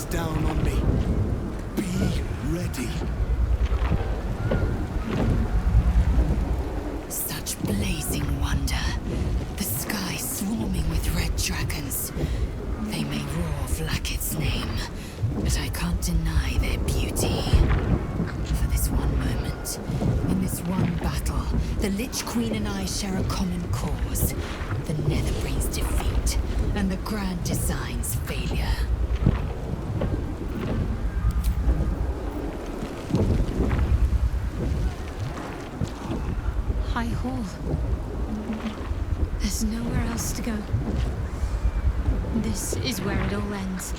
down on me. Be ready. Such blazing wonder. The sky swarming with red dragons. They may roar Vlaakith's name, but I can't deny their beauty. For this one moment, in this one battle, the Lich Queen and I share a common cause. The Netherbrain's defeat, and the Grand Design's failure. High Hall. There's nowhere else to go. This is where it all ends.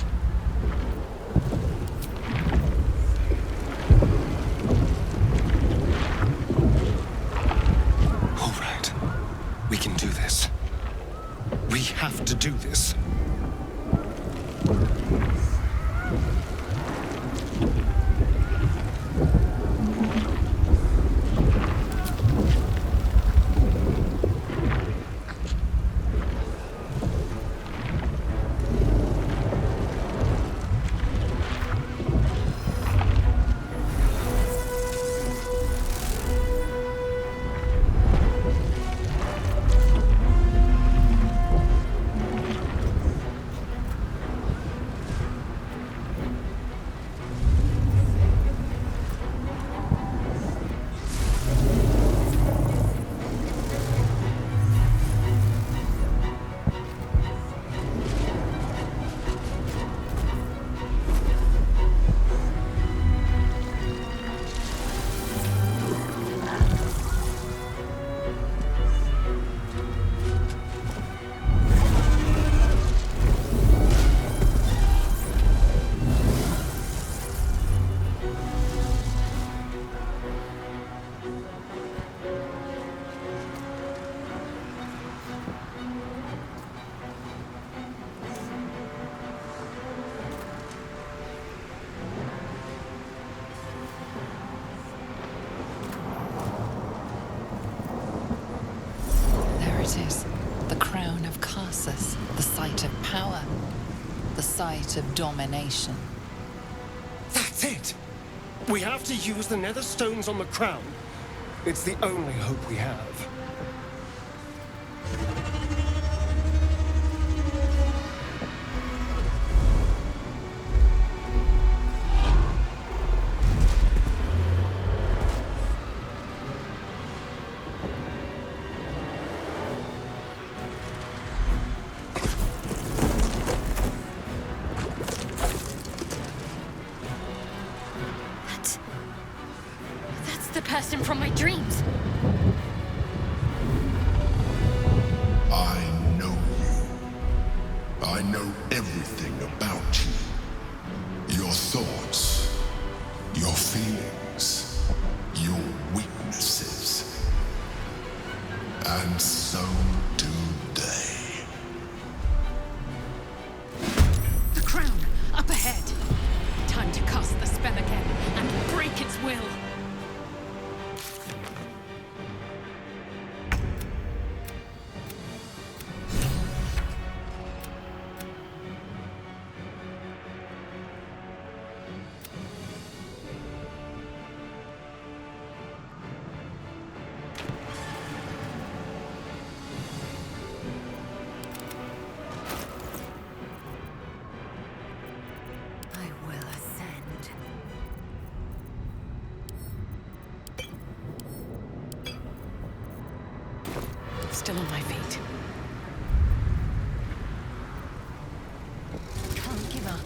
All right. We can do this. We have to do this. The site of power. The site of domination. That's it! We have to use the nether stones on the crown. It's the only hope we have. The person from my dreams. I know you. I know everything about you. Your thoughts, your feelings, your weaknesses. And so do they. The crown, up ahead. Time to cast the spell again and break its will. Still on my feet. Can't give up.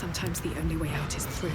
Sometimes the only way out is through.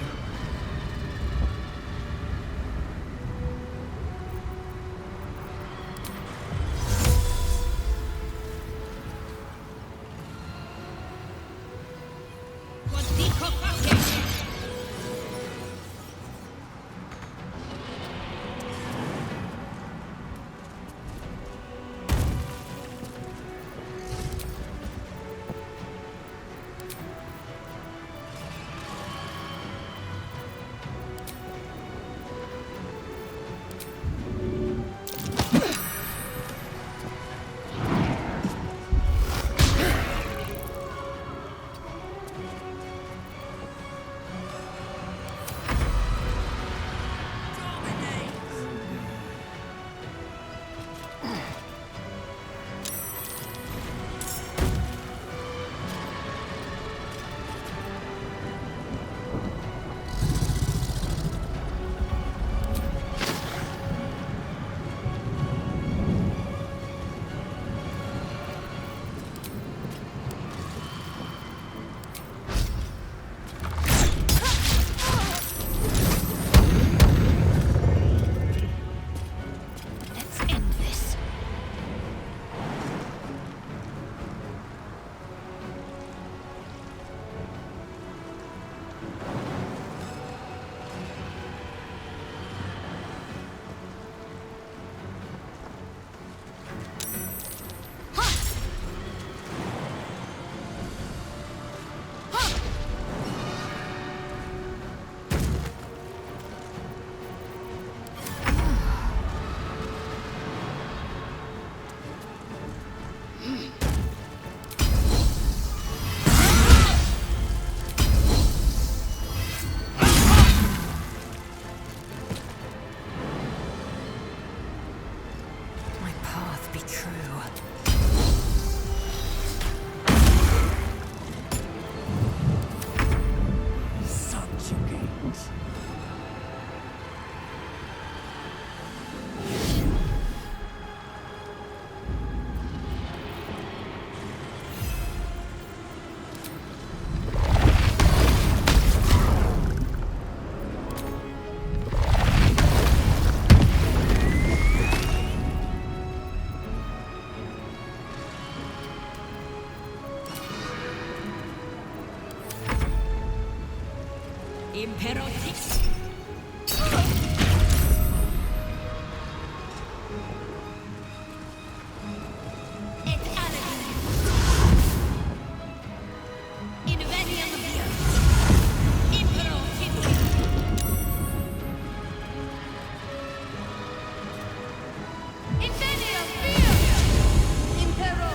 Imperatrix. Et alevin. Inveniam via. Imperatrix. Inveniam via. Impero.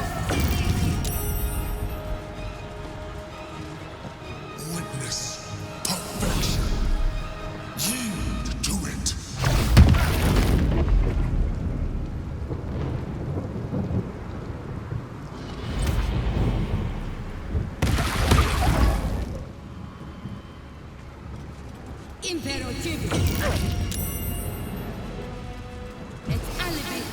Witness perfection. Yield to it. Imperatrix. Et alevin.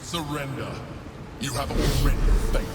Surrender. You have already failed.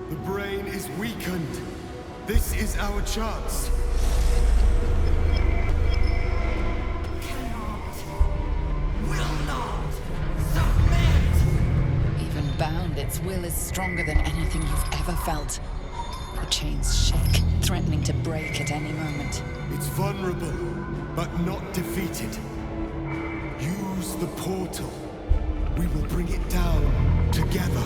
The brain is weakened. This is our chance. Even bound, its will is stronger than anything you've ever felt. The chains shake, threatening to break at any moment. It's vulnerable, but not defeated. Use the portal. We will bring it down together.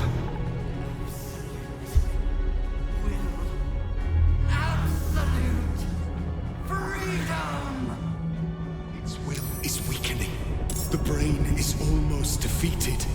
Its will is weakening. The brain is almost defeated.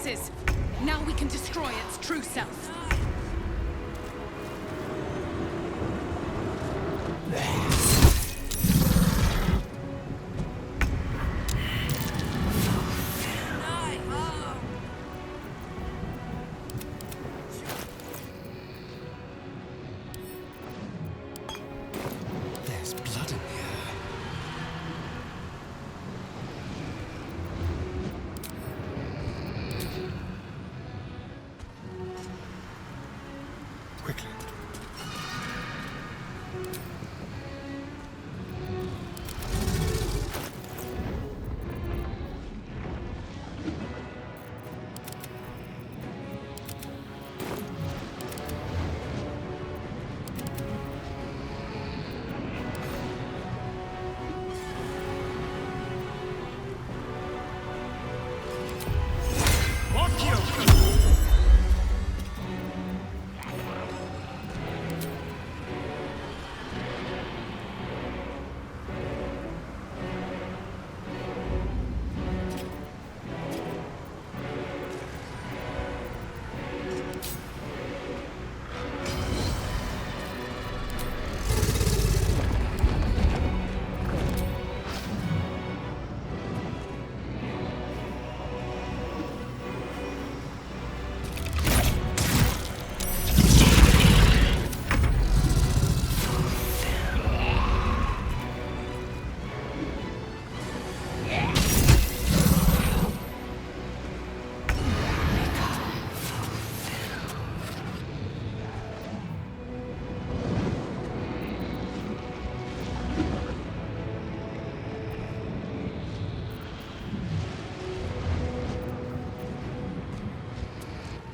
pieces. Now we can destroy its true self. There's blood in here. Quickly.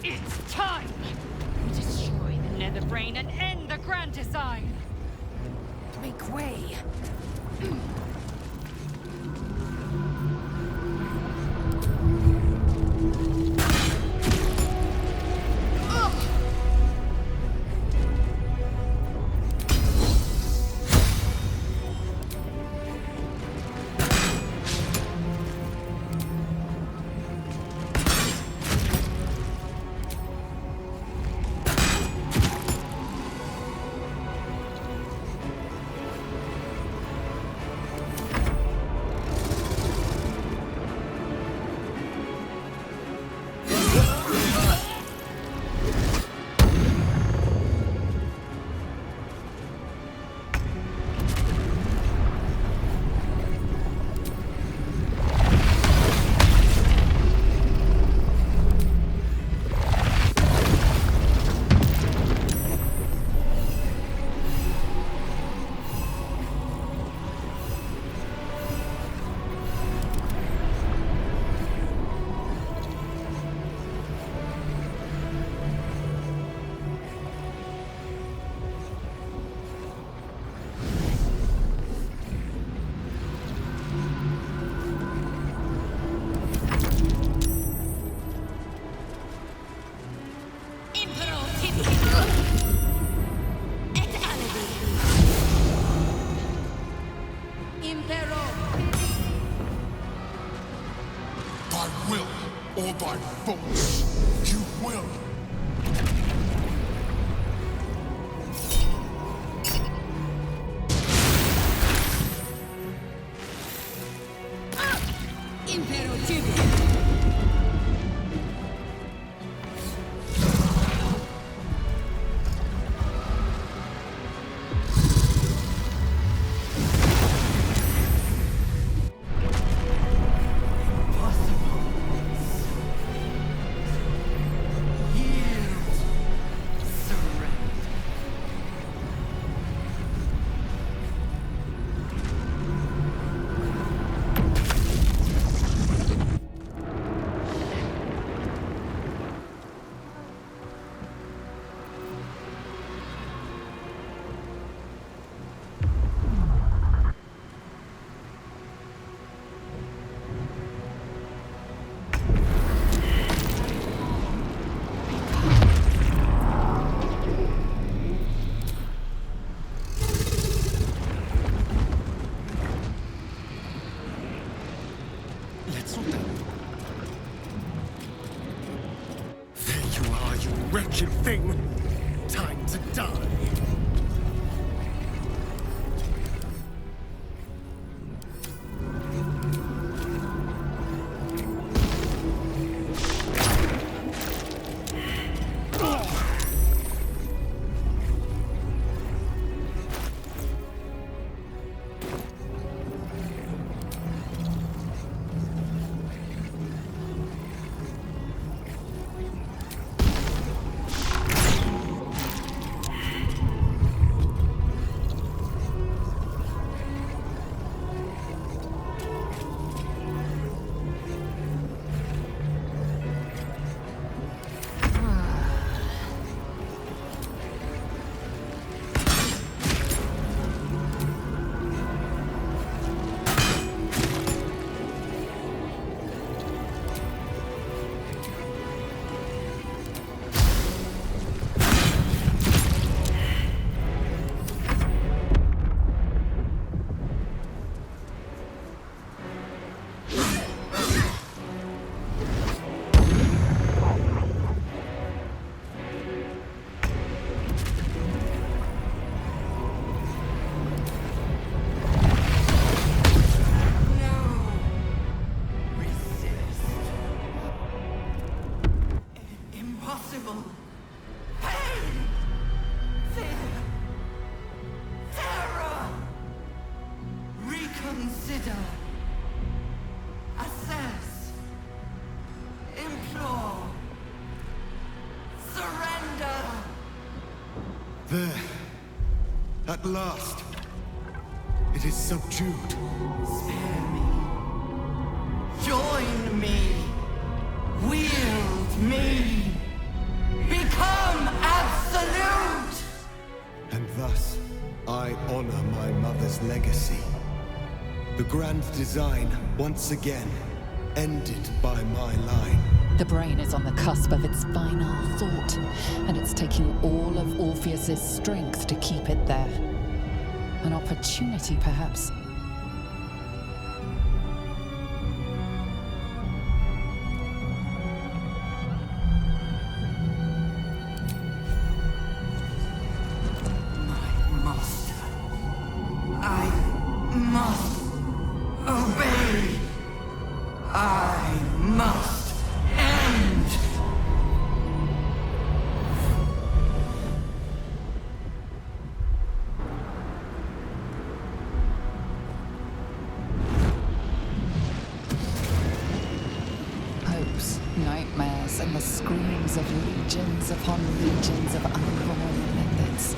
It's time! Destroy the Nether Brain and end the Grand Design! Make way! By will or by force, you will. wretched thing. Time to die. There. At last. It is subdued. Spare me. Join me. Wield me. Become absolute! And thus, I honor my mother's legacy. The grand design, once again, ended by my line. The brain is on the cusp of its final thought, and it's taking all of Orpheus's strength to keep it there. An opportunity, perhaps. My master. I must obey. I must end. Hopes, nightmares, and the screams of legions upon legions of unborn lipids.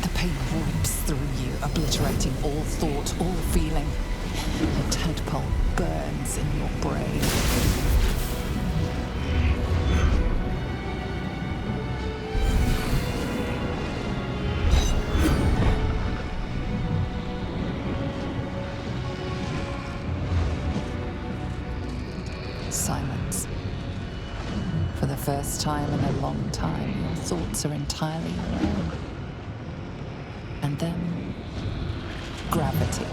The pain rips through you, obliterating all thought, all feeling. A tadpole burns in your brain. Silence. For the first time in a long time, your thoughts are entirely your own. And then, gravity.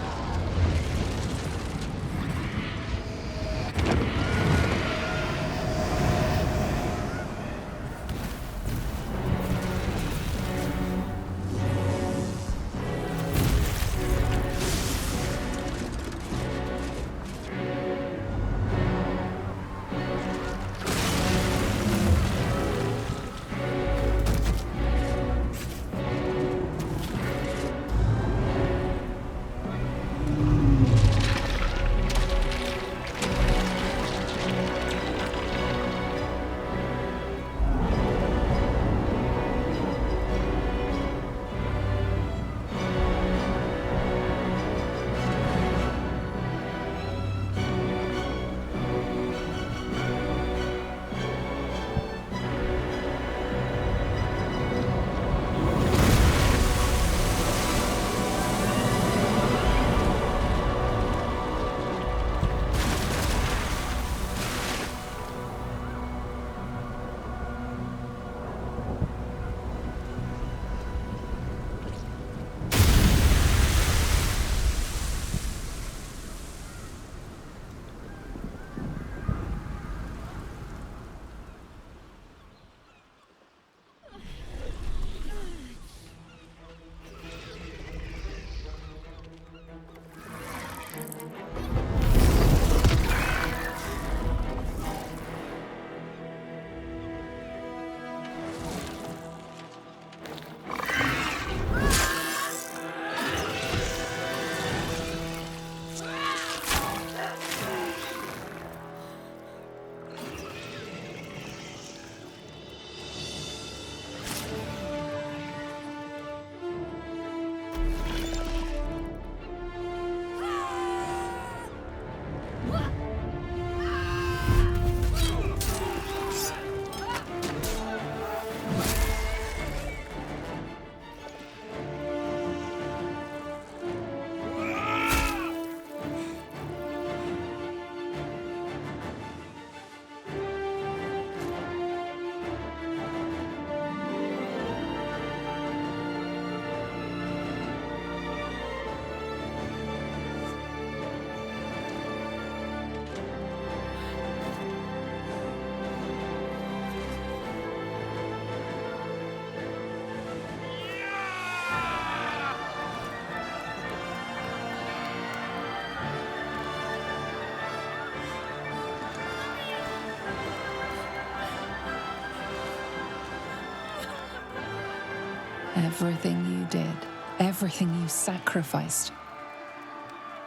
Everything you did, everything you sacrificed,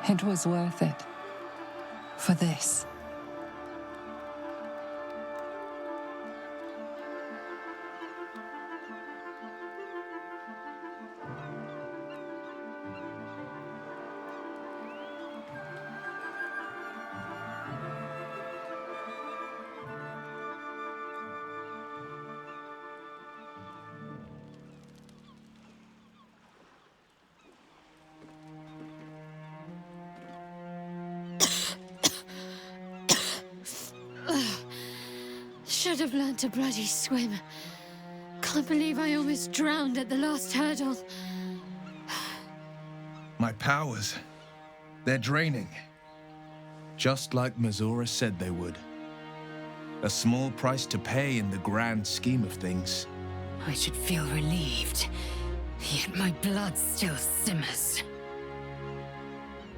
it was worth it. For this. Should have learned to bloody swim. Can't believe I almost drowned at the last hurdle. My powers, they're draining. Just like Mazora said they would. A small price to pay in the grand scheme of things. I should feel relieved, yet my blood still simmers.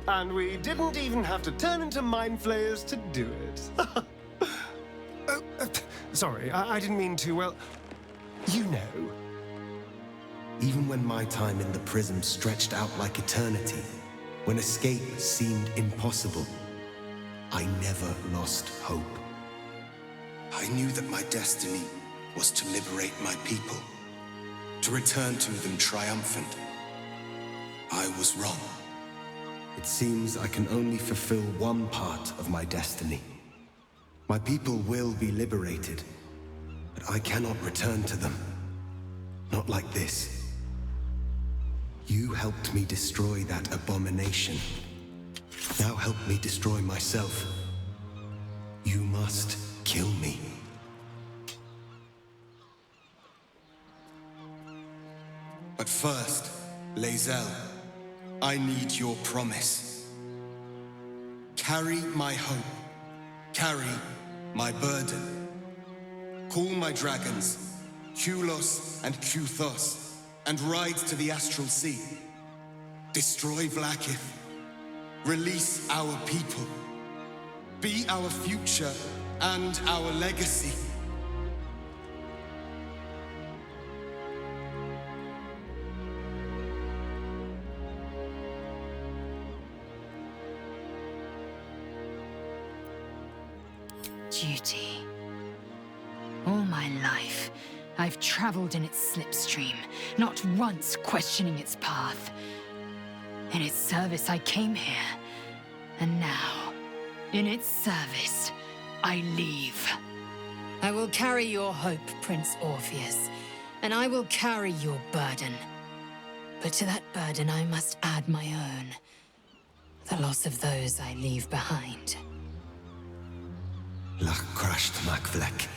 And we didn't even have to turn into mind flayers to do it. Sorry, I didn't mean to, well, you know. Even when my time in the prism stretched out like eternity, when escape seemed impossible, I never lost hope. I knew that my destiny was to liberate my people, to return to them triumphant. I was wrong. It seems I can only fulfill one part of my destiny. My people will be liberated, but I cannot return to them. Not like this. You helped me destroy that abomination. Now help me destroy myself. You must kill me. But first, Lae'zel, I need your promise. Carry my hope. Carry my burden. Call my dragons, Kulos and Kuthos, and ride to the Astral Sea. Destroy Vlaakith. Release our people. Be our future and our legacy. Duty. All my life, I've traveled in its slipstream, not once questioning its path. In its service, I came here. And now, in its service, I leave. I will carry your hope, Prince Orpheus, and I will carry your burden. But to that burden, I must add my own. The loss of those I leave behind. Lach crashed Makvlek.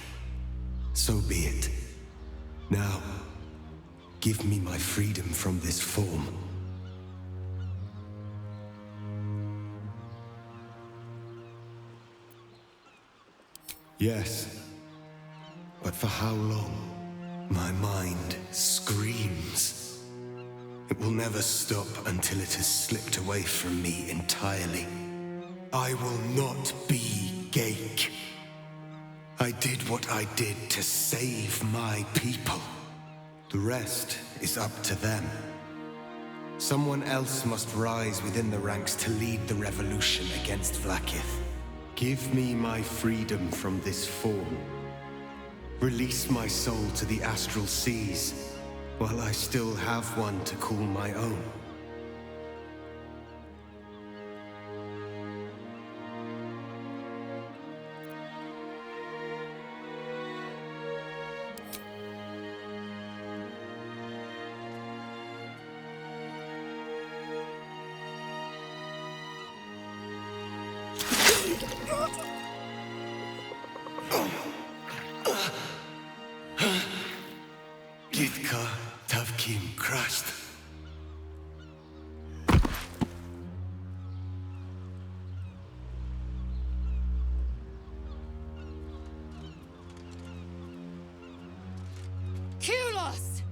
So be it. Now, give me my freedom from this form. Yes, but for how long? My mind screams. It will never stop until it has slipped away from me entirely. I will not be Ghaik. I did what I did to save my people. The rest is up to them. Someone else must rise within the ranks to lead the revolution against Vlaakith. Give me my freedom from this form. Release my soul to the astral seas, while I still have one to call my own. Gitka Tavkim crashed. Kulos!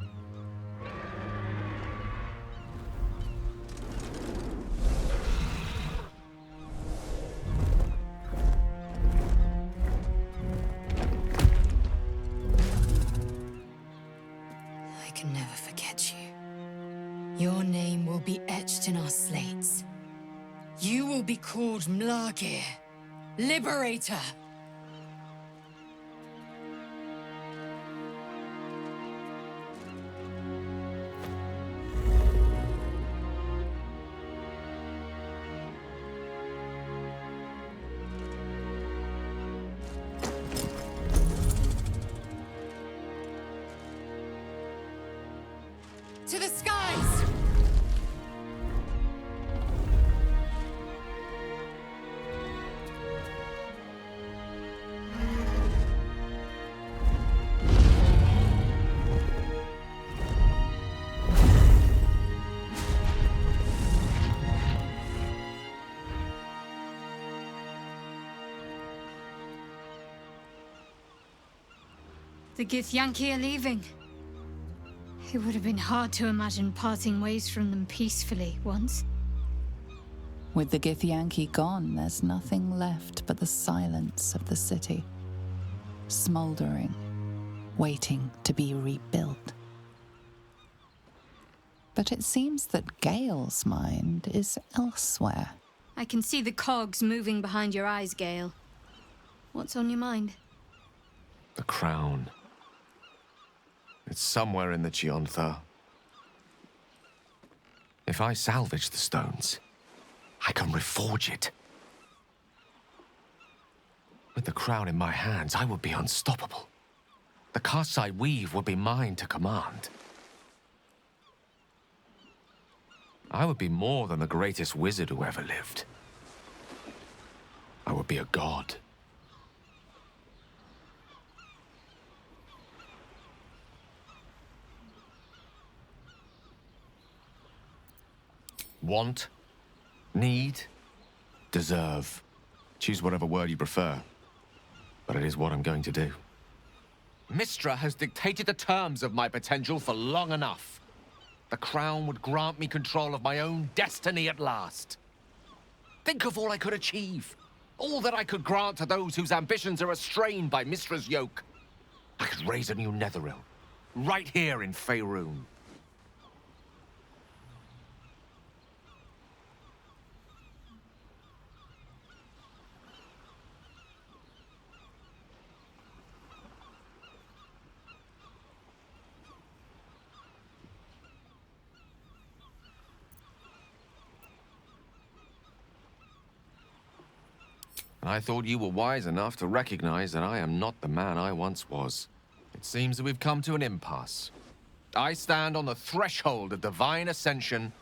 I can never forget you. Your name will be etched in our slates. You will be called Mlagir, Liberator. To the skies! The Githyanki are leaving. It would have been hard to imagine parting ways from them peacefully once. With the Githyanki gone, there's nothing left but the silence of the city, smoldering, waiting to be rebuilt. But it seems that Gale's mind is elsewhere. I can see the cogs moving behind your eyes, Gale. What's on your mind? The crown. It's somewhere in the Chiontha. If I salvage the stones, I can reforge it. With the crown in my hands, I would be unstoppable. The casts I weave would be mine to command. I would be more than the greatest wizard who ever lived. I would be a god. Want, need, deserve. Choose whatever word you prefer. But it is what I'm going to do. Mistra has dictated the terms of my potential for long enough. The crown would grant me control of my own destiny at last. Think of all I could achieve. All that I could grant to those whose ambitions are restrained by Mistra's yoke. I could raise a new Netheril, right here in Faerun. I thought you were wise enough to recognize that I am not the man I once was. It seems that we've come to an impasse. I stand on the threshold of divine ascension,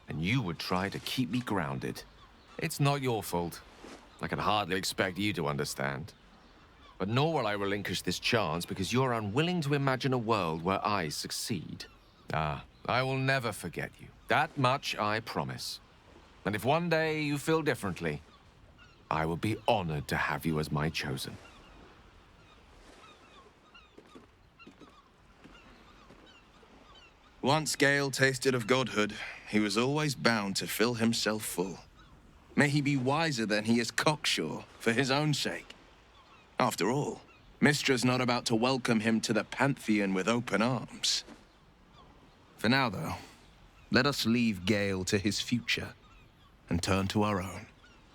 and you would try to keep me grounded. It's not your fault. I can hardly expect you to understand. But nor will I relinquish this chance because you're unwilling to imagine a world where I succeed. I will never forget you. That much I promise. And if one day you feel differently, I will be honored to have you as my chosen. Once Gale tasted of godhood, he was always bound to fill himself full. May he be wiser than he is cocksure, for his own sake. After all, Mistra's not about to welcome him to the Pantheon with open arms. For now, though, let us leave Gale to his future and turn to our own.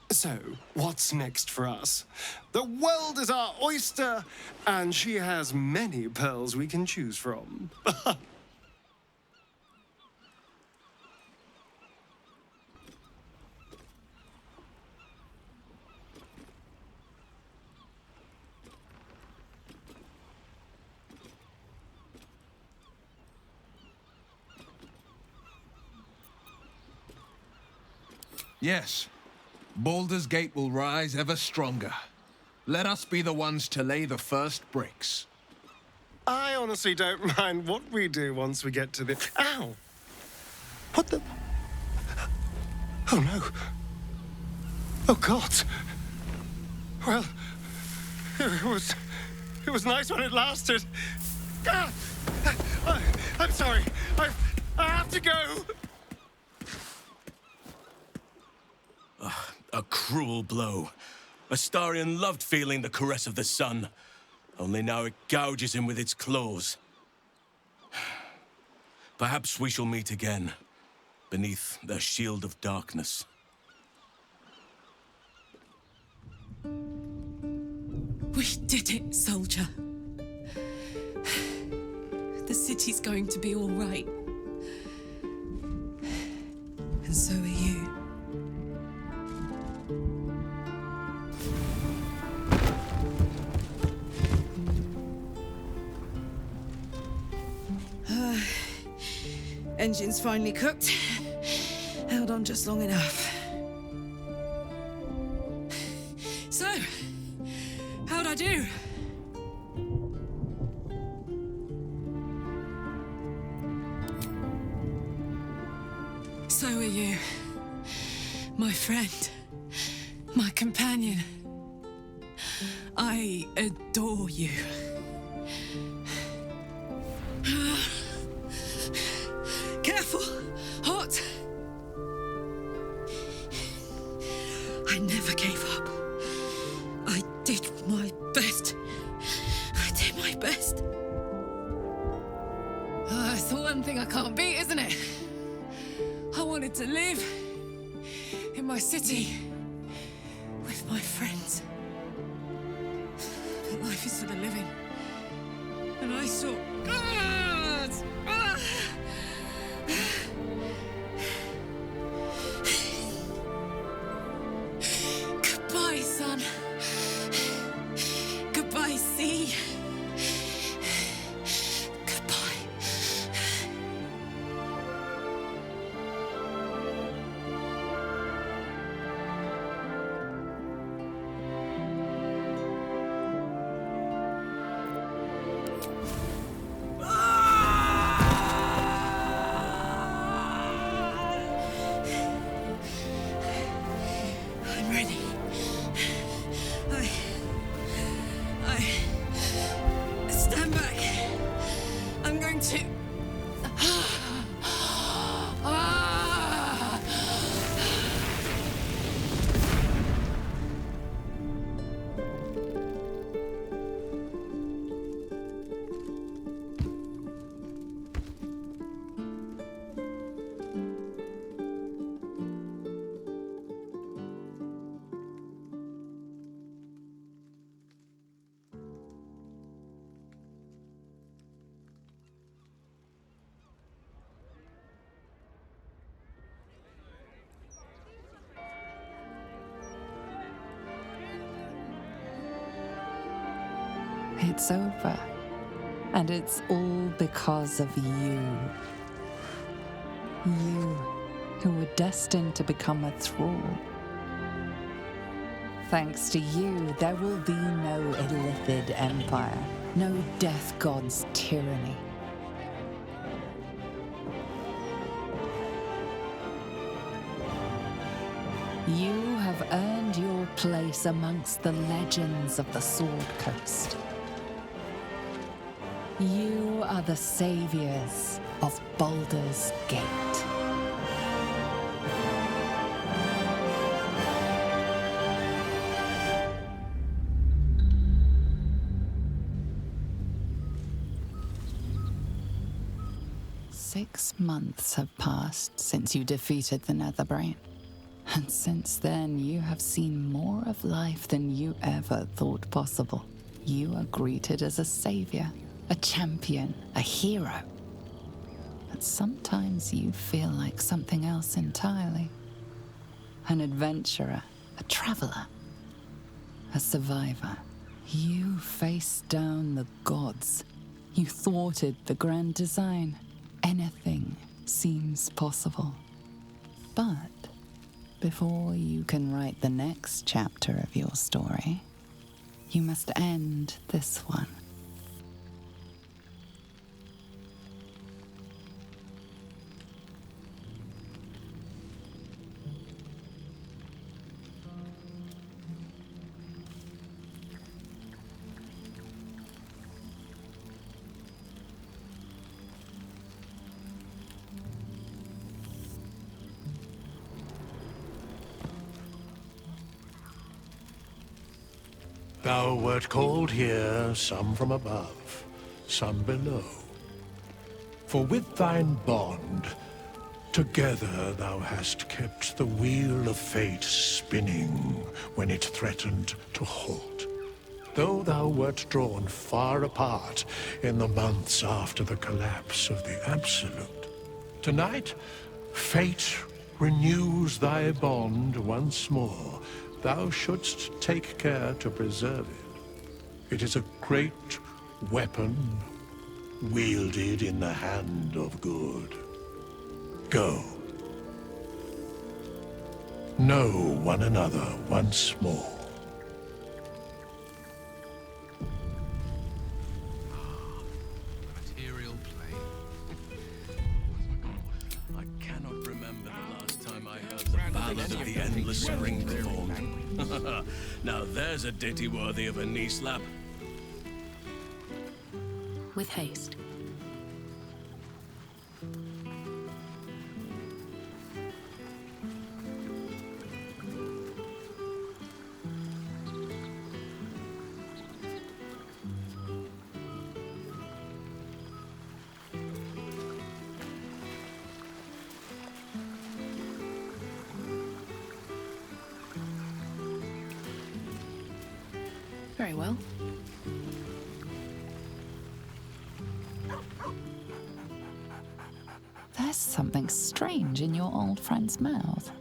So, what's next for us? The world is our oyster, and she has many pearls we can choose from. Yes. Baldur's Gate will rise ever stronger. Let us be the ones to lay the first bricks. I honestly don't mind what we do once we get to the... Ow! What the... Oh, no. Oh, God. Well, it was nice when it lasted. Ah! I'm sorry. I have to go. A cruel blow. Astarion loved feeling the caress of the sun. Only now it gouges him with its claws. Perhaps we shall meet again. beneath their shield of darkness. We did it, soldier. The city's going to be all right. And so are you. Engine's finally cooked. Held on just long enough. So, how'd I do? So are you. My friend. My companion. I adore you. Careful! Hot! I never gave up. I did my best. I did my best. It's the one thing I can't beat, isn't it? I wanted to live in my city with my friends. But life is for the living. And I saw gods! Goodbye, son. Goodbye, sea. Goodbye. I'm ready. I stand back. I'm going to. It's over. And it's all because of you. You, who were destined to become a thrall. Thanks to you, there will be no Illithid empire, no death god's tyranny. You have earned your place amongst the legends of the Sword Coast. You are the saviors of Baldur's Gate. Six months have passed since you defeated the Netherbrain. And since then, you have seen more of life than you ever thought possible. You are greeted as a savior, a champion, a hero. But sometimes you feel like something else entirely. An adventurer, a traveler, a survivor. You faced down the gods. You thwarted the grand design. Anything seems possible. But before you can write the next chapter of your story, you must end this one. Thou wert called here, some from above, some below. For with thine bond, Together thou hast kept the wheel of fate spinning when it threatened to halt. Though thou wert drawn far apart in the months after the collapse of the Absolute, tonight, fate renews thy bond once more. Thou shouldst take care to preserve it. It is a great weapon, wielded in the hand of good. Go. Know one another once more. Material plane. I cannot remember the last time I heard the Ballad of the Endless Spring performed. Now there's a ditty worthy of a knee slap. With haste. Very well. There's something strange in your old friend's mouth.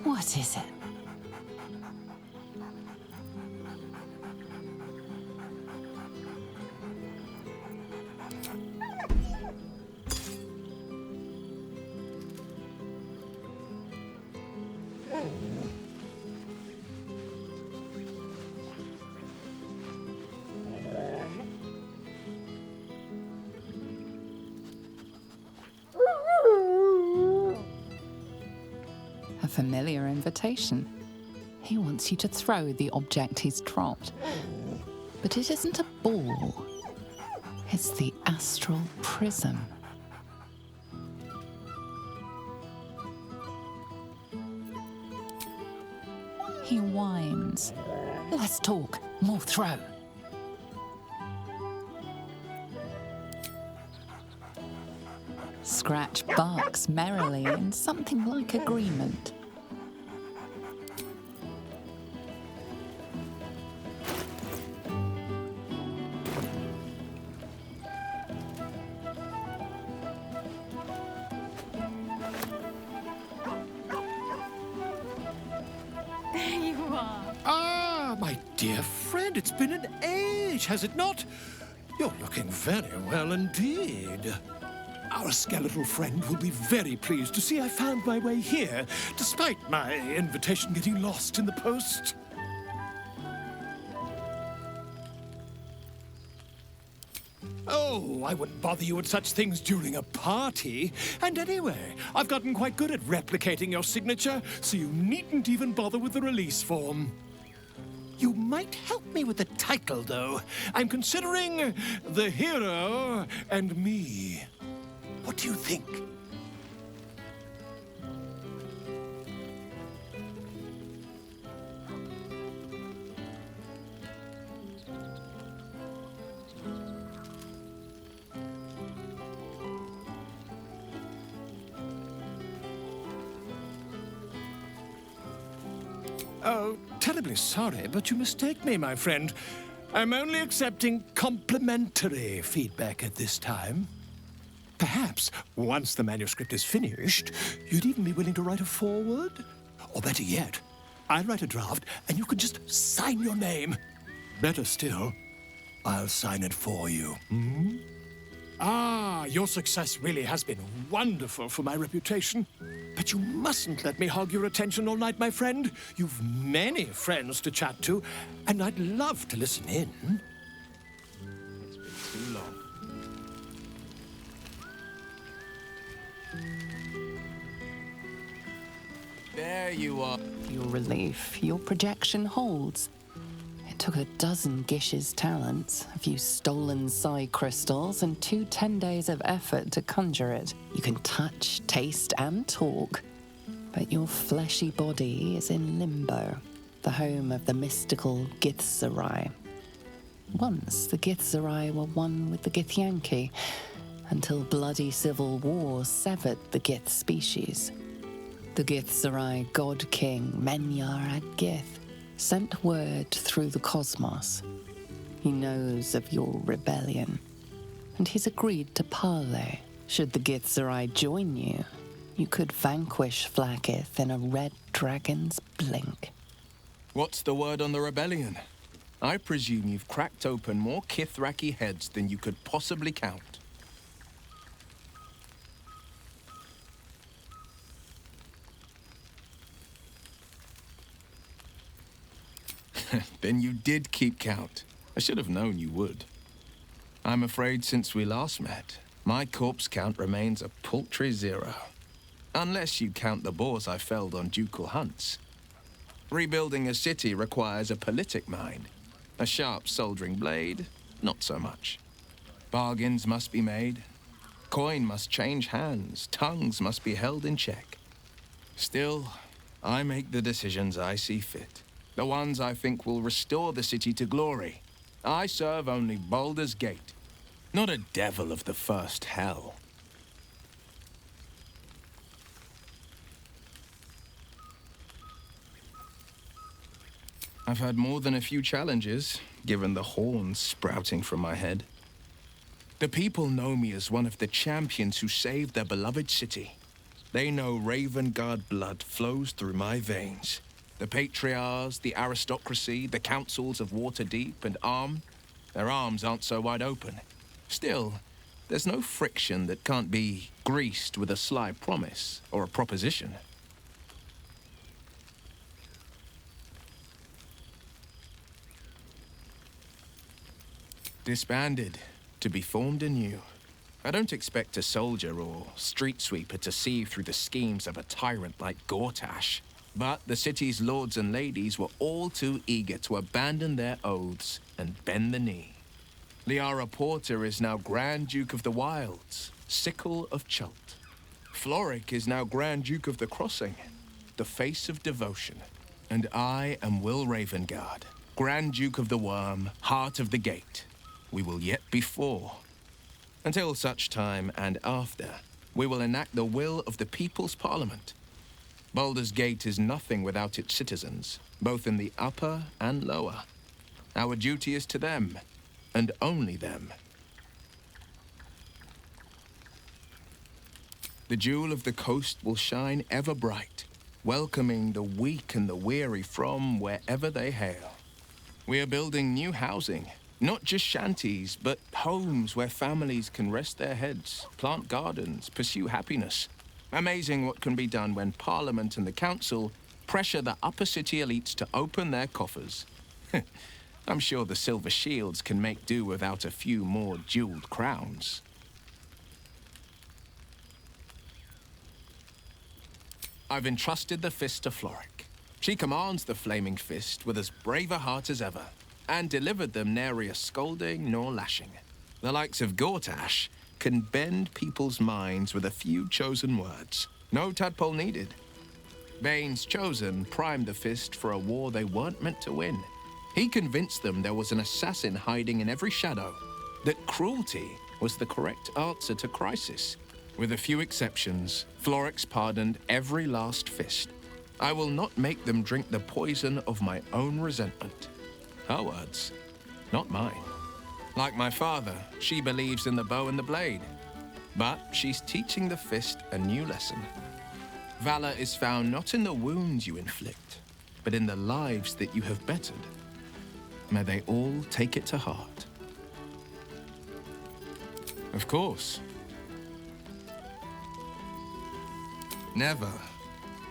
What is it? A familiar invitation. He wants you to throw the object he's dropped. But it isn't a ball. It's the astral prism. He whines. Let's talk, more throw. Scratch barks merrily in something like agreement. There you are. Ah, my dear friend, it's been an age, has it not? You're looking very well indeed. Our skeletal friend will be very pleased to see I found my way here, despite my invitation getting lost in the post. Oh, I wouldn't bother you with such things during a party. And anyway, I've gotten quite good at replicating your signature, so you needn't even bother with the release form. You might help me with the title, though. I'm considering The Hero and Me. What do you think? Oh, terribly sorry, but you mistake me, my friend. I'm only accepting complimentary feedback at this time. Perhaps, once the manuscript is finished, you'd even be willing to write a foreword? Or better yet, I'll write a draft and you can just sign your name. Better still, I'll sign it for you. Hmm? Ah, your success really has been wonderful for my reputation. But you mustn't let me hog your attention all night, my friend. You've many friends to chat to, and I'd love to listen in. It's been too long. There you are. Your relief, your projection holds. It took a dozen Gish's talents, a few stolen psi crystals, and 10 days of effort to conjure it. You can touch, taste, and talk. But your fleshy body is in limbo, the home of the mystical Githzerai. Once, the Githzerai were one with the Githyanki, until bloody civil wars severed the Gith species. The Githzerai god king Menyar Ad-Gith sent word through the cosmos. He knows of your rebellion, and he's agreed to parley. Should the Githzerai join you, you could vanquish Vlaakith in a red dragon's blink. What's the word on the rebellion? I presume you've cracked open more Kithraki heads than you could possibly count. Then you did keep count. I should have known you would. I'm afraid since we last met, my corpse count remains a paltry 0. Unless you count the boars I felled on ducal hunts. Rebuilding a city requires a politic mind. A sharp soldering blade, not so much. Bargains must be made. Coin must change hands. Tongues must be held in check. Still, I make the decisions I see fit. The ones I think will restore the city to glory. I serve only Baldur's Gate, not a devil of the first hell. I've had more than a few challenges, given the horns sprouting from my head. The people know me as one of the champions who saved their beloved city. They know Ravengard blood flows through my veins. The patriarchs, the aristocracy, the councils of Waterdeep and Arm, their arms aren't so wide open. Still, there's no friction that can't be greased with a sly promise or a proposition. Disbanded, to be formed anew. I don't expect a soldier or street sweeper to see through the schemes of a tyrant like Gortash. But the city's lords and ladies were all too eager to abandon their oaths and bend the knee. Liara Porter is now Grand Duke of the Wilds, Sickle of Chult. Floric is now Grand Duke of the Crossing, the face of devotion. And I am Will Ravengard, Grand Duke of the Worm, Heart of the Gate. We will yet be 4. Until such time and after, we will enact the will of the People's Parliament. Baldur's Gate is nothing without its citizens, both in the upper and lower. Our duty is to them, and only them. The jewel of the coast will shine ever bright, welcoming the weak and the weary from wherever they hail. We are building new housing, not just shanties, but homes where families can rest their heads, plant gardens, pursue happiness. Amazing what can be done when Parliament and the Council pressure the upper city elites to open their coffers. I'm sure the Silver Shields can make do without a few more jeweled crowns. I've entrusted the fist to Floric. She commands the Flaming Fist with as brave a heart as ever, and delivered them nary a scolding nor lashing. The likes of Gortash can bend people's minds with a few chosen words. No tadpole needed. Bane's Chosen primed the fist for a war they weren't meant to win. He convinced them there was an assassin hiding in every shadow, that cruelty was the correct answer to crisis. With a few exceptions, Florix pardoned every last fist. I will not make them drink the poison of my own resentment. Her words, not mine. Like my father, she believes in the bow and the blade. But she's teaching the fist a new lesson. Valor is found not in the wounds you inflict, but in the lives that you have bettered. May they all take it to heart. Of course. Never.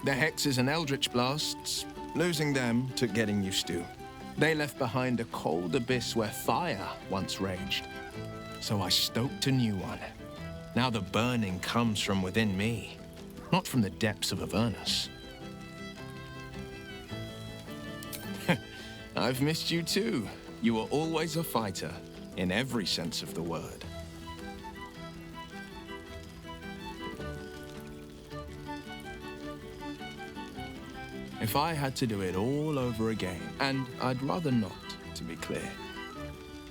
The hexes and eldritch blasts, losing them took getting used to. They left behind a cold abyss where fire once raged. So I stoked a new one. Now the burning comes from within me, not from the depths of Avernus. I've missed you too. You were always a fighter, in every sense of the word. If I had to do it all over again, and I'd rather not, to be clear,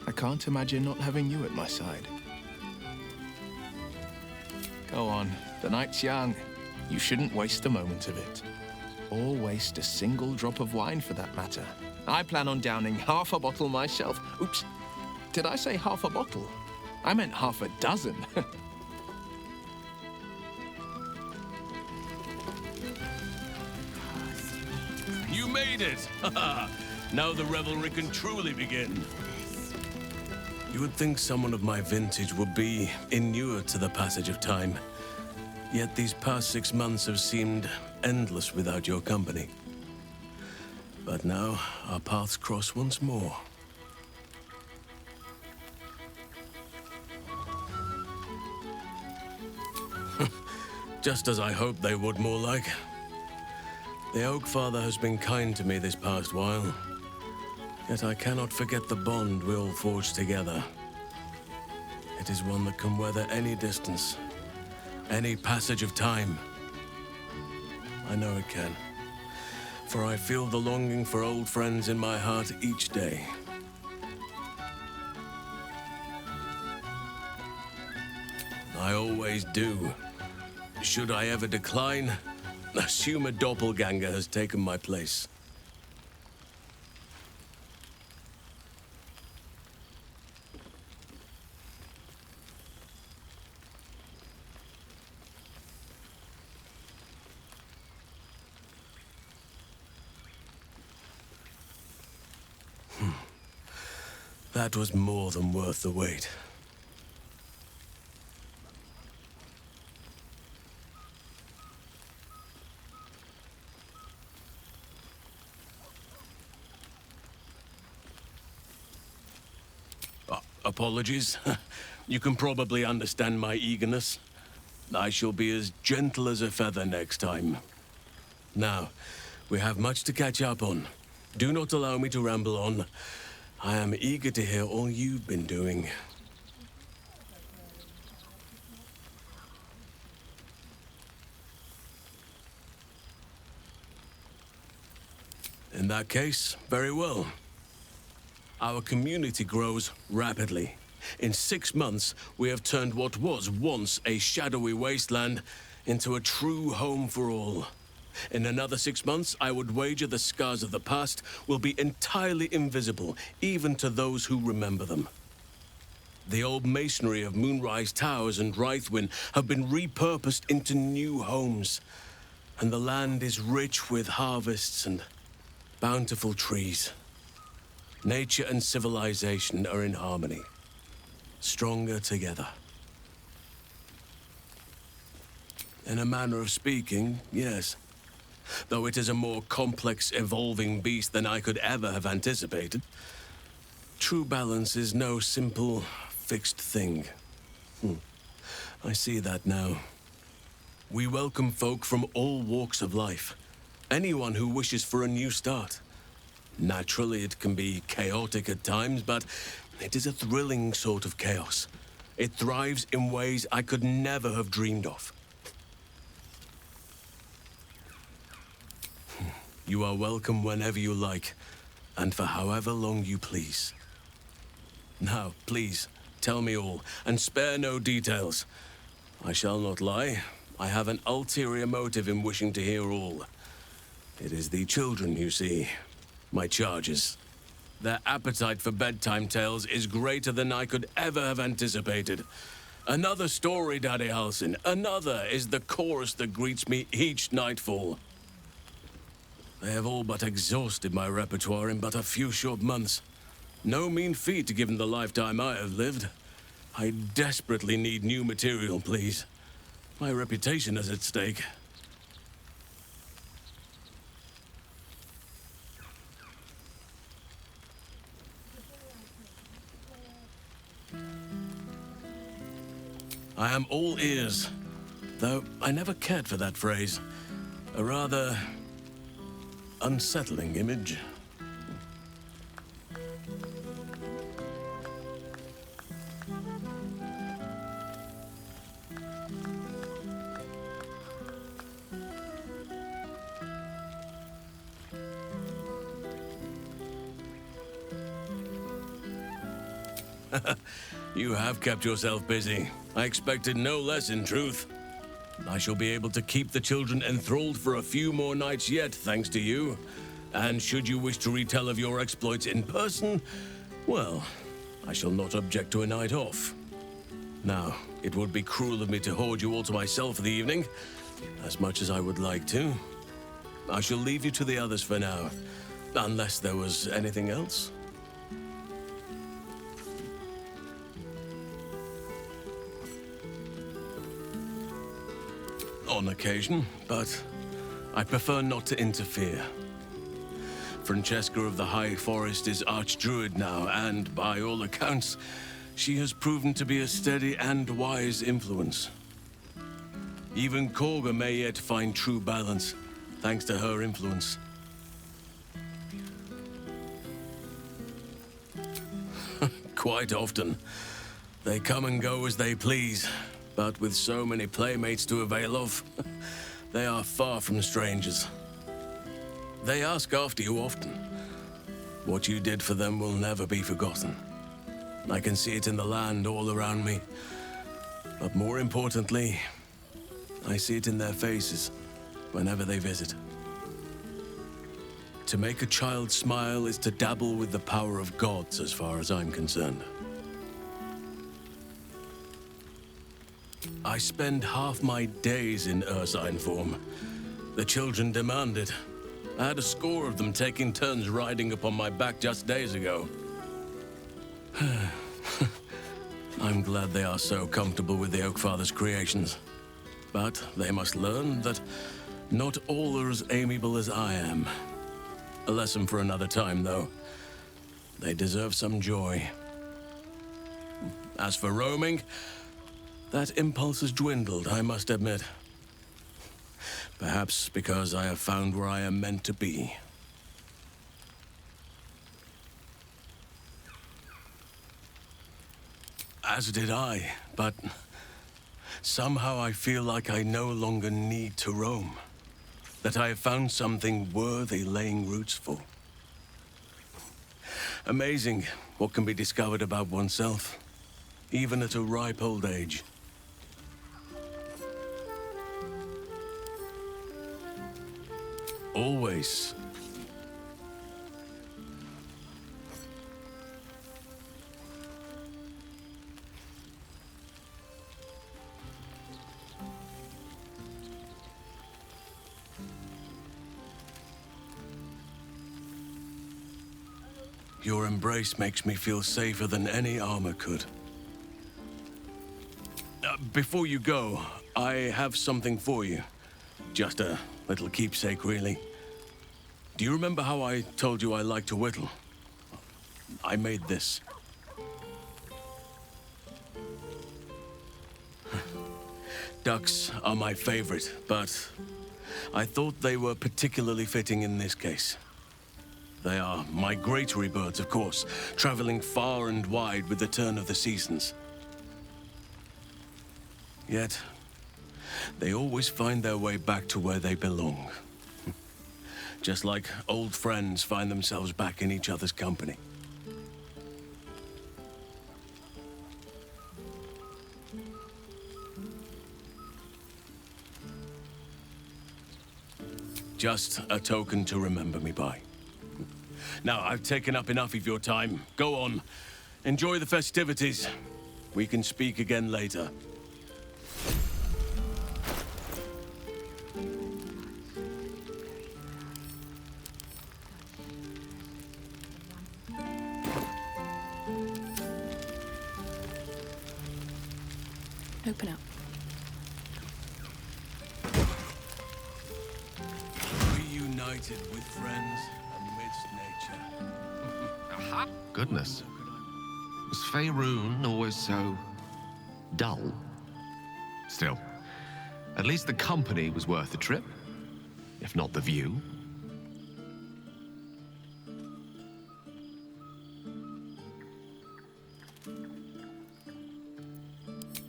I can't imagine not having you at my side. Go on. The night's young. You shouldn't waste a moment of it. Or waste a single drop of wine, for that matter. I plan on downing half a bottle myself. Oops. Did I say half a bottle? I meant half a dozen. You made it! Now the revelry can truly begin. You would think someone of my vintage would be inured to the passage of time. Yet these past 6 months have seemed endless without your company. But now our paths cross once more. Just as I hoped they would, more like. The Oak Father has been kind to me this past while. Yet I cannot forget the bond we all forged together. It is one that can weather any distance, any passage of time. I know it can, for I feel the longing for old friends in my heart each day. I always do. Should I ever decline, assume a doppelganger has taken my place. That was more than worth the wait. Apologies. You can probably understand my eagerness. I shall be as gentle as a feather next time. Now, we have much to catch up on. Do not allow me to ramble on. I am eager to hear all you've been doing. In that case, very well. Our community grows rapidly. In 6 months, we have turned what was once a shadowy wasteland into a true home for all. In another 6 months, I would wager the scars of the past will be entirely invisible, even to those who remember them. The old masonry of Moonrise Towers and Rythwin have been repurposed into new homes, and the land is rich with harvests and bountiful trees. Nature and civilization are in harmony, stronger together. In a manner of speaking, yes. Though it is a more complex, evolving beast than I could ever have anticipated. True balance is no simple, fixed thing. I see that now. We welcome folk from all walks of life. Anyone who wishes for a new start. Naturally, it can be chaotic at times, but it is a thrilling sort of chaos. It thrives in ways I could never have dreamed of. You are welcome whenever you like, and for however long you please. Now, please, tell me all, and spare no details. I shall not lie. I have an ulterior motive in wishing to hear all. It is the children, you see. My charges. Their appetite for bedtime tales is greater than I could ever have anticipated. Another story, Daddy Halsin. Another is the chorus that greets me each nightfall. They have all but exhausted my repertoire in but a few short months. No mean feat given the lifetime I have lived. I desperately need new material, please. My reputation is at stake. I am all ears, though I never cared for that phrase. A rather unsettling image. You have kept yourself busy. I expected no less, in truth. I shall be able to keep the children enthralled for a few more nights yet, thanks to you. And should you wish to retell of your exploits in person, well, I shall not object to a night off. Now, it would be cruel of me to hoard you all to myself for the evening, as much as I would like to. I shall leave you to the others for now, unless there was anything else. On occasion, but I prefer not to interfere. Francesca of the High Forest is Archdruid now, and by all accounts, she has proven to be a steady and wise influence. Even Korga may yet find true balance, thanks to her influence. Quite often, they come and go as they please, but with so many playmates to avail of, they are far from strangers. They ask after you often. What you did for them will never be forgotten. I can see it in the land all around me. But more importantly, I see it in their faces whenever they visit. To make a child smile is to dabble with the power of gods, as far as I'm concerned. I spend half my days in ursine form. The children demand it. I had a score of them taking turns riding upon my back just days ago. I'm glad they are so comfortable with the Oakfather's creations. But they must learn that not all are as amiable as I am. A lesson for another time, though. They deserve some joy. As for roaming, that impulse has dwindled, I must admit. Perhaps because I have found where I am meant to be. As did I, but somehow I feel like I no longer need to roam. That I have found something worthy laying roots for. Amazing what can be discovered about oneself, even at a ripe old age. Always. Your embrace makes me feel safer than any armor could. Before you go, I have something for you. Just a little keepsake, really. Do you remember how I told you I like to whittle? I made this. Ducks are my favorite, but I thought they were particularly fitting in this case. They are migratory birds, of course, traveling far and wide with the turn of the seasons. Yet, they always find their way back to where they belong. Just like old friends find themselves back in each other's company. Just a token to remember me by. Now, I've taken up enough of your time. Go on. Enjoy the festivities. We can speak again later. Open up. Reunited with friends amidst nature. Aha! Goodness. Was Faerun always so dull? Still, at least the company was worth the trip, if not the view.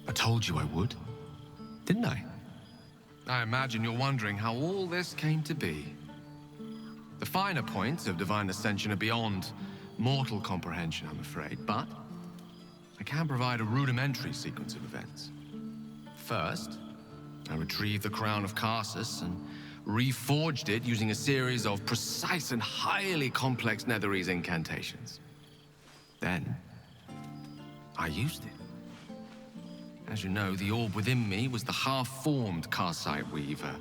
I told you I would, didn't I? I imagine you're wondering how all this came to be. The finer points of divine ascension are beyond mortal comprehension, I'm afraid, but I can provide a rudimentary sequence of events. First, I retrieved the crown of Karsus and reforged it using a series of precise and highly complex Netherese incantations. Then, I used it. As you know, the orb within me was the half-formed Karsite Weaver,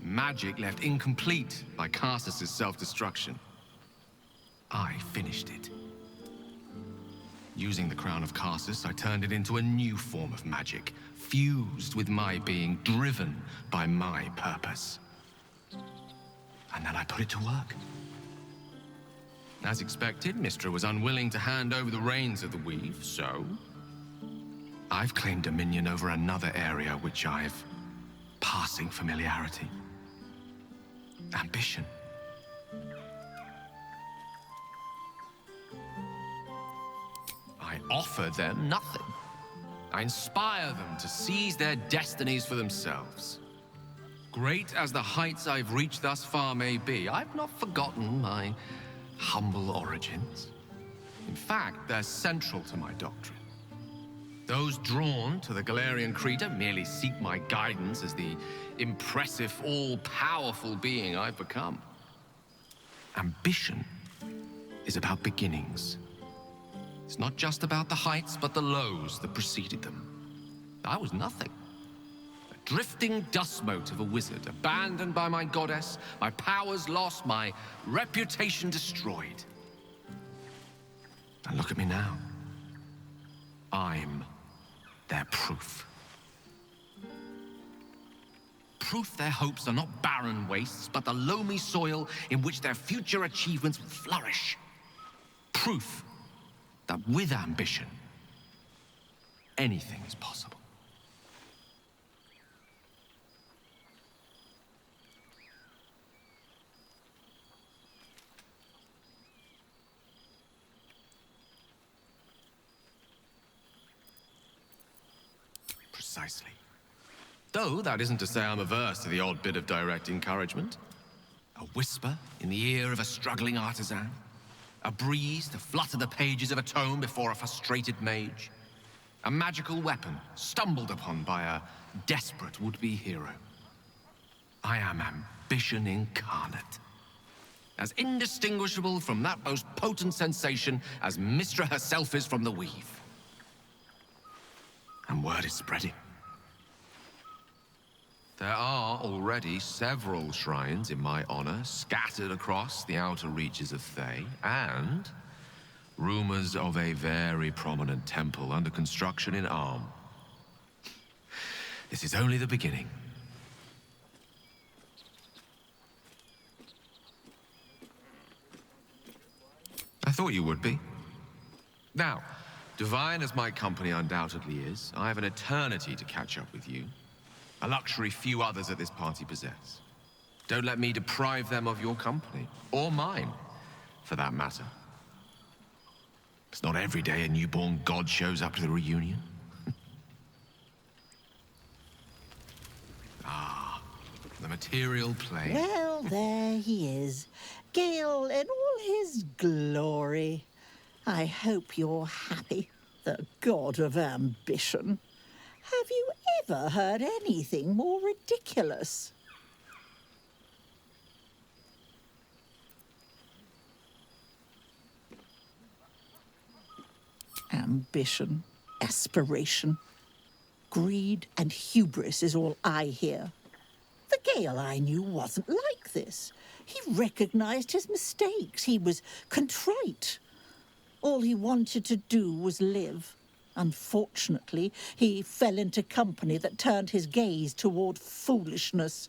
magic left incomplete by Karsus' self-destruction. I finished it. Using the crown of Karsus, I turned it into a new form of magic, fused with my being, driven by my purpose. And then I put it to work. As expected, Mystra was unwilling to hand over the reins of the weave, so I've claimed dominion over another area which I've passing familiarity. Ambition. I offer them nothing. I inspire them to seize their destinies for themselves. Great as the heights I've reached thus far may be, I've not forgotten my humble origins. In fact, they're central to my doctrine. Those drawn to the Galarian Creator merely seek my guidance as the impressive, all-powerful being I've become. Ambition is about beginnings. It's not just about the heights, but the lows that preceded them. I was nothing. A drifting dust mote of a wizard, abandoned by my goddess, my powers lost, my reputation destroyed. And look at me now. I'm their proof. Proof their hopes are not barren wastes, but the loamy soil in which their future achievements will flourish. Proof that with ambition, anything is possible. Precisely. Though that isn't to say I'm averse to the odd bit of direct encouragement. A whisper in the ear of a struggling artisan. A breeze to flutter the pages of a tome before a frustrated mage. A magical weapon stumbled upon by a desperate would-be hero. I am ambition incarnate. As indistinguishable from that most potent sensation as Mystra herself is from the weave. And word is spreading. There are already several shrines in my honor scattered across the outer reaches of Thay, and rumors of a very prominent temple under construction in Arm. This is only the beginning. I thought you would be. Now, divine as my company undoubtedly is, I have an eternity to catch up with you. A luxury few others at this party possess. Don't let me deprive them of your company, or mine, for that matter. It's not every day a newborn god shows up to the reunion. Ah, the material plane. Well, there he is. Gale in all his glory. I hope you're happy, the god of ambition. Have you ever heard anything more ridiculous? Ambition, aspiration, greed and hubris is all I hear. The Gale I knew wasn't like this. He recognized his mistakes. He was contrite. All he wanted to do was live. Unfortunately, he fell into company that turned his gaze toward foolishness.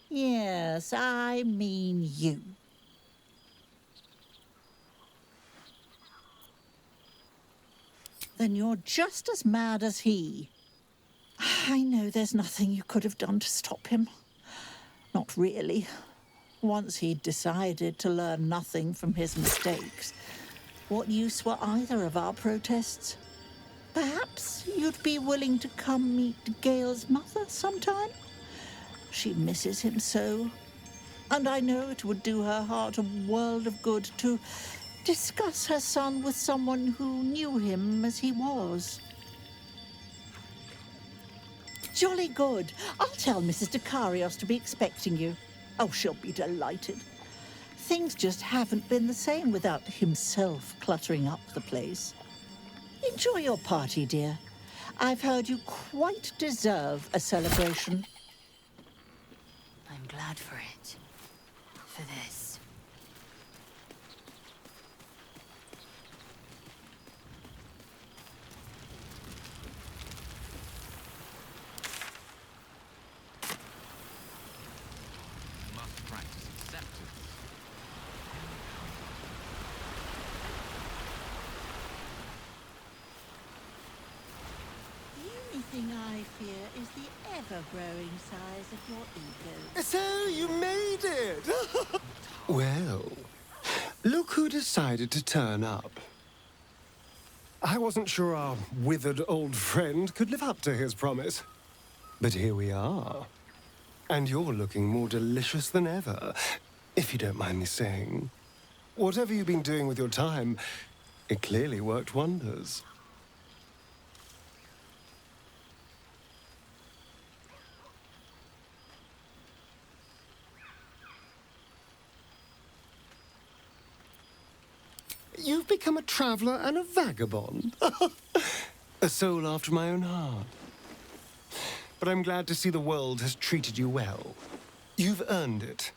Yes, I mean you. Then you're just as mad as he. I know there's nothing you could have done to stop him. Not really. Once he'd decided to learn nothing from his mistakes, what use were either of our protests? Perhaps you'd be willing to come meet Gale's mother sometime? She misses him so. And I know it would do her heart a world of good to discuss her son with someone who knew him as he was. Jolly good. I'll tell Mrs. Dekarios to be expecting you. Oh, she'll be delighted. Things just haven't been the same without himself cluttering up the place. Enjoy your party, dear. I've heard you quite deserve a celebration. I'm glad for it. For this. Must practice acceptance. The only thing I fear is the ever-growing size of your ego. So you made it! Well, look who decided to turn up. I wasn't sure our withered old friend could live up to his promise. But here we are. And you're looking more delicious than ever, if you don't mind me saying. Whatever you've been doing with your time, it clearly worked wonders. You've become a traveler and a vagabond. A soul after my own heart. But I'm glad to see the world has treated you well. You've earned it.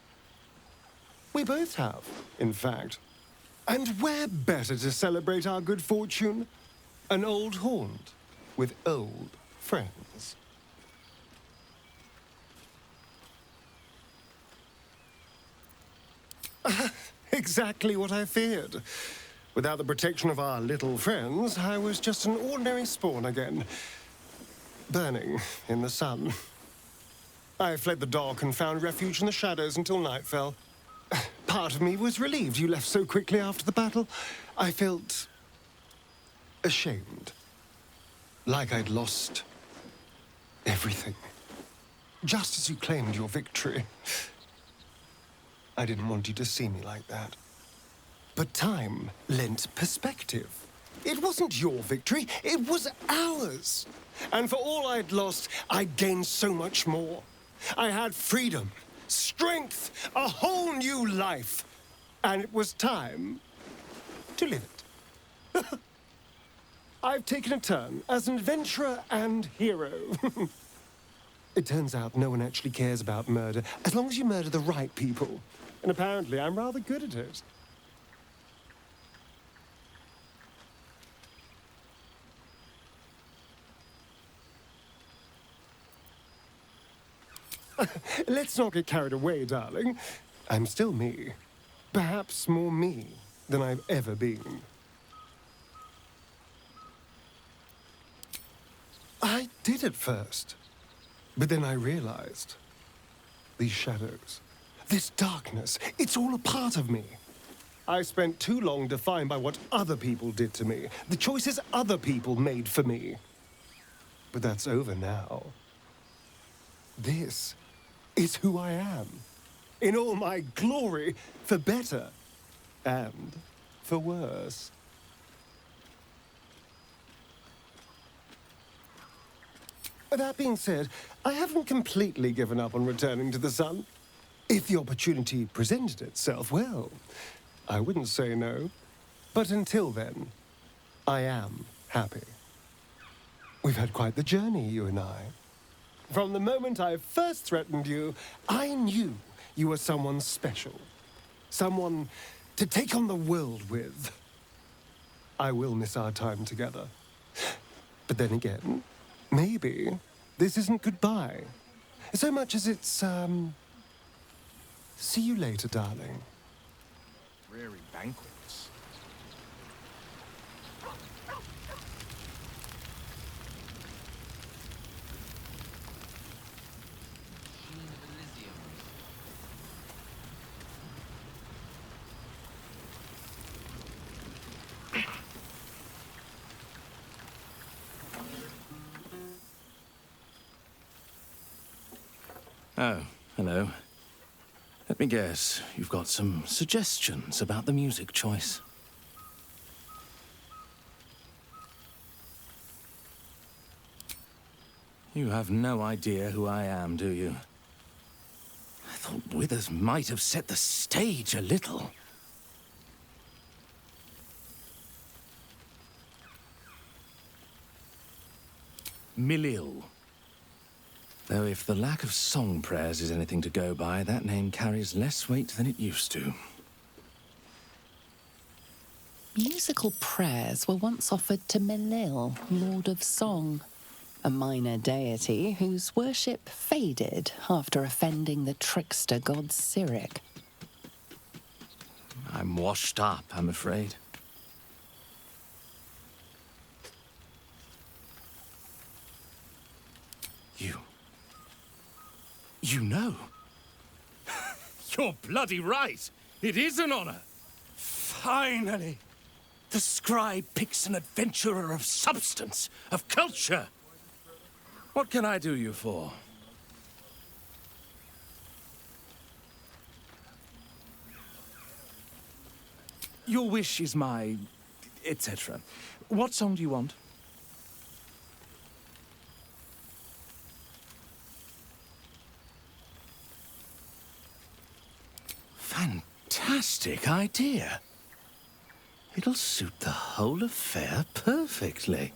We both have, in fact. And where better to celebrate our good fortune? An old haunt with old friends. Exactly what I feared. Without the protection of our little friends, I was just an ordinary spawn again. Burning in the sun. I fled the dock and found refuge in the shadows until night fell. Part of me was relieved you left so quickly after the battle. I felt ashamed. Like I'd lost everything. Just as you claimed your victory. I didn't want you to see me like that. But time lent perspective. It wasn't your victory, it was ours. And for all I'd lost, I'd gained so much more. I had freedom, strength, a whole new life. And it was time to live it. I've taken a turn as an adventurer and hero. It turns out no one actually cares about murder, as long as you murder the right people. And apparently I'm rather good at it. Let's not get carried away, darling. I'm still me. Perhaps more me than I've ever been. I did at first. But then I realized. These shadows, this darkness, it's all a part of me. I spent too long defined by what other people did to me, the choices other people made for me. But that's over now. This is who I am, in all my glory, for better and for worse. That being said, I haven't completely given up on returning to the sun. If the opportunity presented itself, well, I wouldn't say no. But until then, I am happy. We've had quite the journey, you and I. From the moment I first threatened you, I knew you were someone special. Someone to take on the world with. I will miss our time together. But then again, maybe this isn't goodbye. So much as it's, see you later, darling. Dreary banquets. Oh, hello. Let me guess, you've got some suggestions about the music choice. You have no idea who I am, do you? I thought Withers might have set the stage a little. Milil. Though if the lack of song prayers is anything to go by, that name carries less weight than it used to. Musical prayers were once offered to Milil, Lord of Song, a minor deity whose worship faded after offending the trickster god Cyric. I'm washed up, I'm afraid. You know? You're bloody right. It is an honor. Finally! The scribe picks an adventurer of substance, of culture. What can I do you for? Your wish is my... etc. What song do you want? Fantastic idea. It'll suit the whole affair perfectly.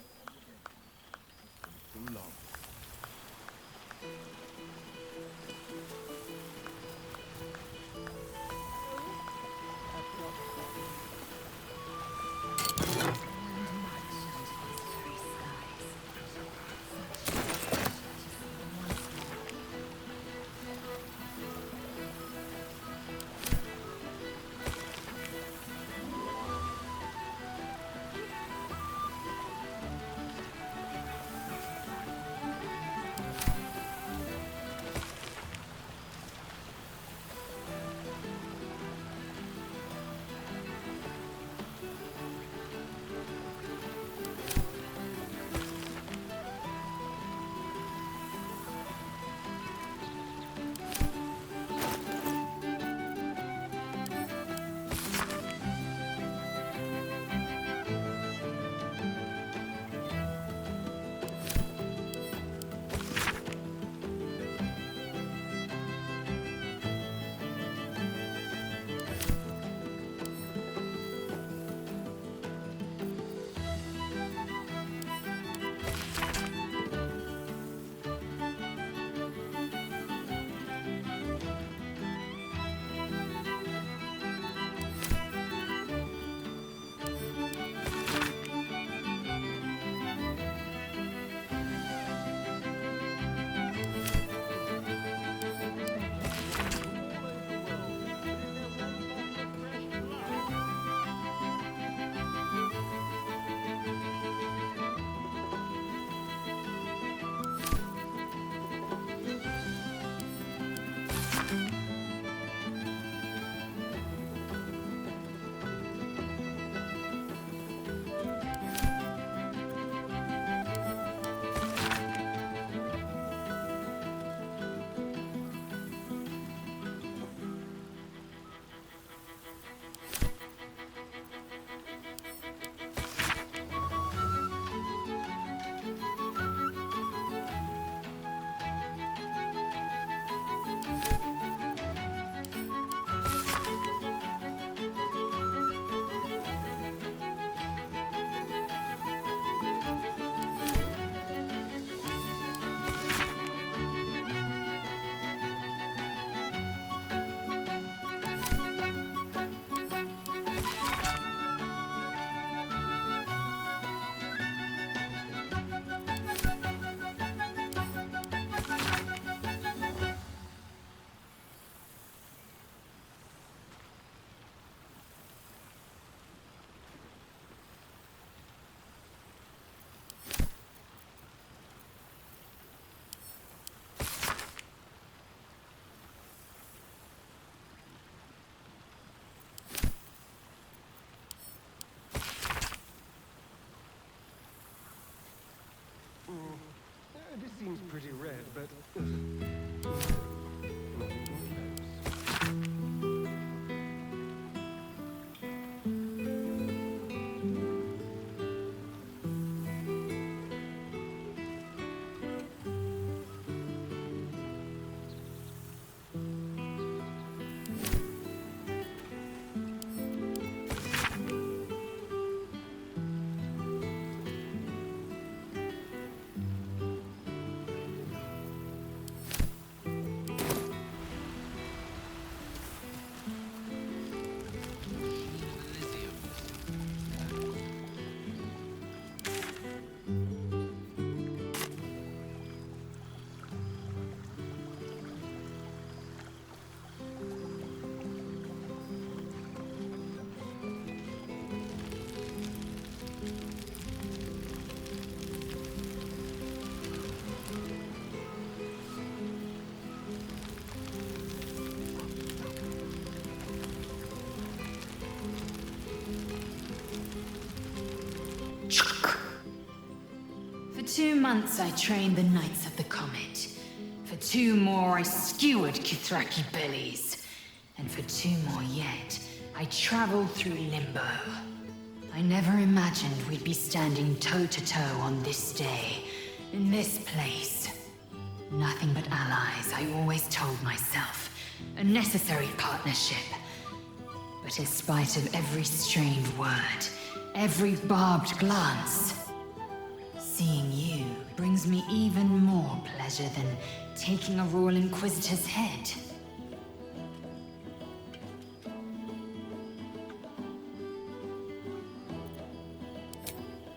This seems pretty red, but... months I trained the Knights of the Comet. For 2 more I skewered Kithraki bellies. And for 2 more yet, I traveled through Limbo. I never imagined we'd be standing toe-to-toe on this day, in this place. Nothing but allies, I always told myself. A necessary partnership. But in spite of every strained word, every barbed glance, seeing you brings me even more pleasure than taking a Royal Inquisitor's head.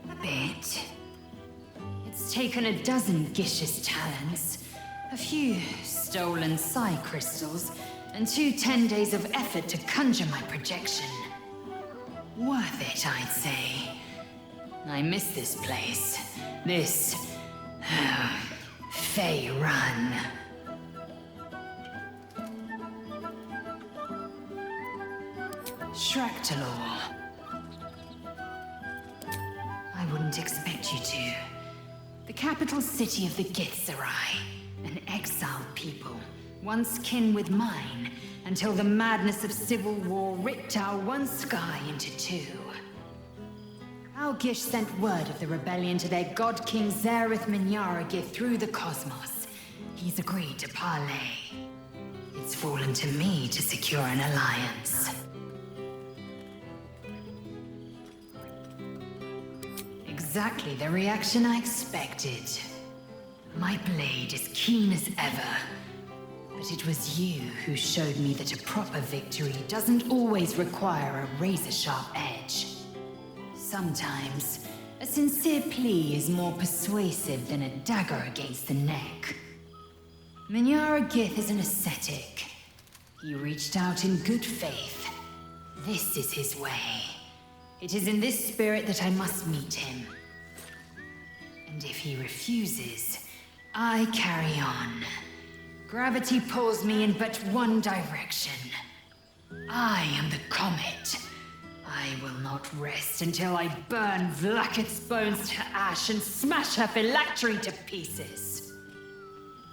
A bit. It's taken a dozen Gish's talents, a few stolen psi crystals, and 2 10 days of effort to conjure my projection. Worth it, I'd say. I miss this place. This... Fey Run. Shrek-Talor. I wouldn't expect you to. The capital city of the Githzerai, an exiled people, once kin with mine, until the madness of civil war ripped our one sky into 2. Our Gish sent word of the rebellion to their god king Zareth Minyaragith through the cosmos. He's agreed to parley. It's fallen to me to secure an alliance. Exactly the reaction I expected. My blade is keen as ever. But it was you who showed me that a proper victory doesn't always require a razor-sharp edge. Sometimes, a sincere plea is more persuasive than a dagger against the neck. Minyaragith is an ascetic. He reached out in good faith. This is his way. It is in this spirit that I must meet him. And if he refuses, I carry on. Gravity pulls me in but one direction. I am the comet. I will not rest until I burn Vlakith's bones to ash and smash her phylactery to pieces.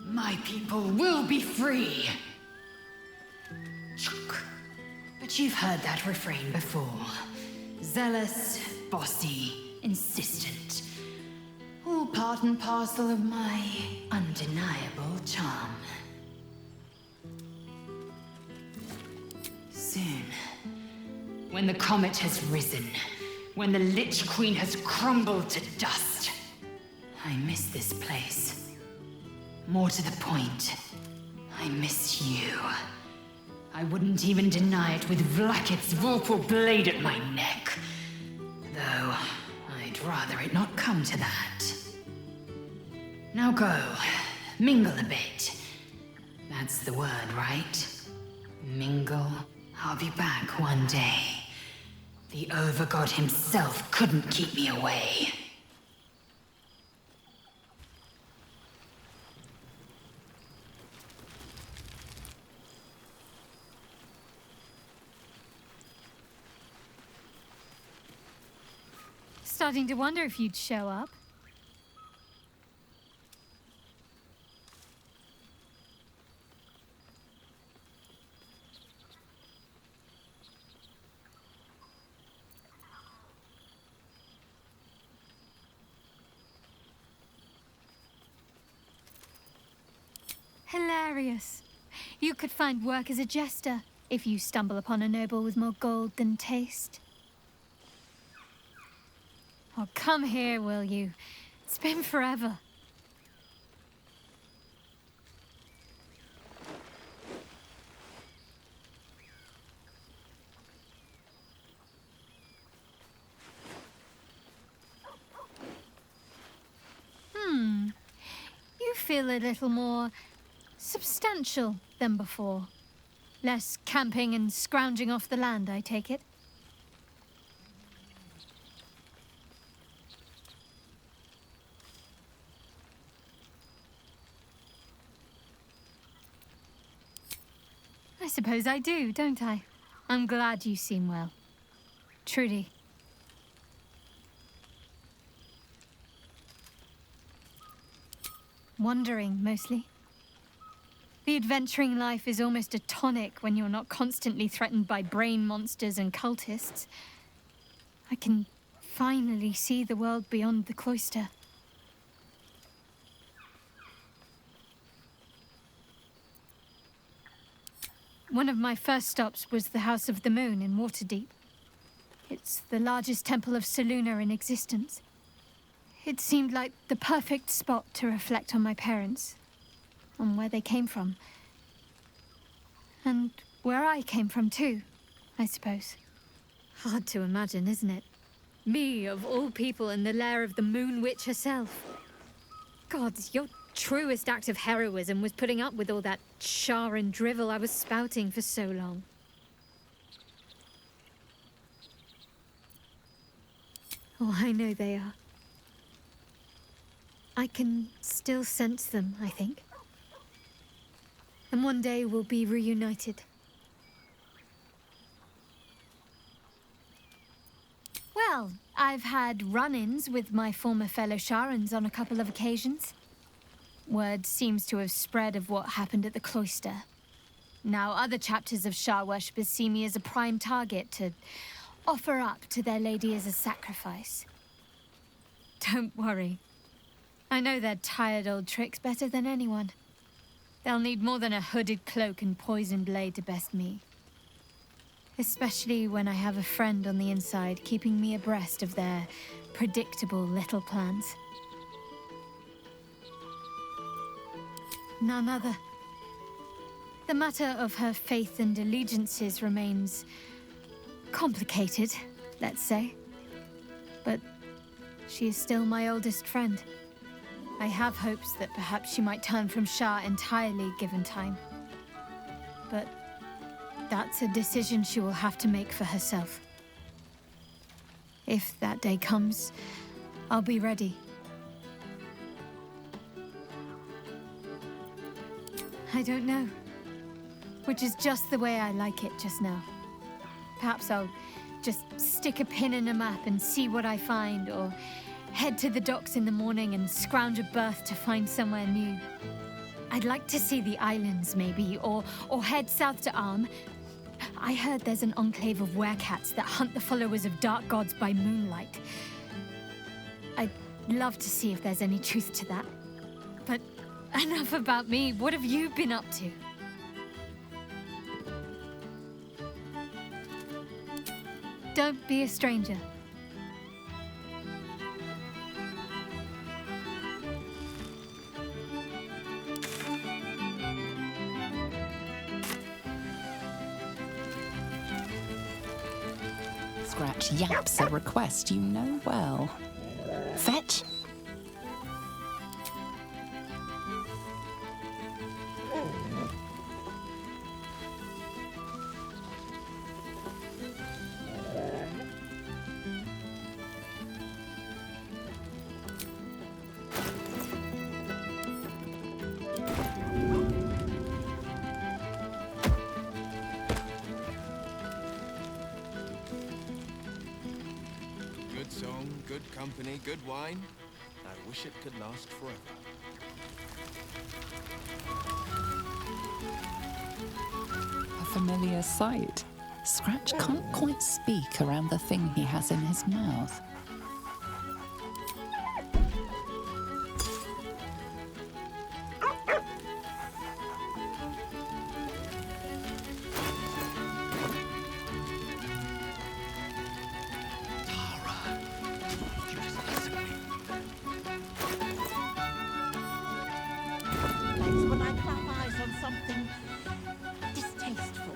My people will be free. But you've heard that refrain before. Zealous, bossy, insistent. All part and parcel of my undeniable charm. Soon, when the comet has risen, when the Lich Queen has crumbled to dust, I miss this place. More to the point, I miss you. I wouldn't even deny it with Vlakith's Vorpal blade at my neck. Though, I'd rather it not come to that. Now go, mingle a bit. That's the word, right? Mingle. I'll be back one day. The Overgod himself couldn't keep me away. Starting to wonder if you'd show up. Hilarious. You could find work as a jester if you stumble upon a noble with more gold than taste. Oh, come here, will you? It's been forever. You feel a little more substantial than before. Less camping and scrounging off the land, I take it. I suppose I do, don't I? I'm glad you seem well. Trudy. Wandering, mostly. The adventuring life is almost a tonic when you're not constantly threatened by brain monsters and cultists. I can finally see the world beyond the cloister. One of my first stops was the House of the Moon in Waterdeep. It's the largest temple of Selûne in existence. It seemed like the perfect spot to reflect on my parents, on where they came from. And where I came from too, I suppose. Hard to imagine, isn't it? Me, of all people, in the lair of the Moon Witch herself. Gods, your truest act of heroism was putting up with all that char and drivel I was spouting for so long. Oh, I know they are. I can still sense them, I think. And one day we'll be reunited. Well, I've had run-ins with my former fellow Sharans on a couple of occasions. Word seems to have spread of what happened at the cloister. Now other chapters of Shar worshippers see me as a prime target to offer up to their lady as a sacrifice. Don't worry. I know their tired old tricks better than anyone. They'll need more than a hooded cloak and poisoned blade to best me. Especially when I have a friend on the inside keeping me abreast of their predictable little plans. None other. The matter of her faith and allegiances remains complicated, let's say. But she is still my oldest friend. I have hopes that perhaps she might turn from Shar entirely given time. But that's a decision she will have to make for herself. If that day comes, I'll be ready. I don't know. Which is just the way I like it just now. Perhaps I'll just stick a pin in a map and see what I find, or head to the docks in the morning and scrounge a berth to find somewhere new. I'd like to see the islands, maybe, or head south to Arm. I heard there's an enclave of werecats that hunt the followers of dark gods by moonlight. I'd love to see if there's any truth to that. But enough about me. What have you been up to? Don't be a stranger. Scratch yaps a request you know well. Fetch. Good song, good company, good wine. I wish it could last forever. A familiar sight. Scratch can't quite speak around the thing he has in his mouth. When I clap eyes on something distasteful.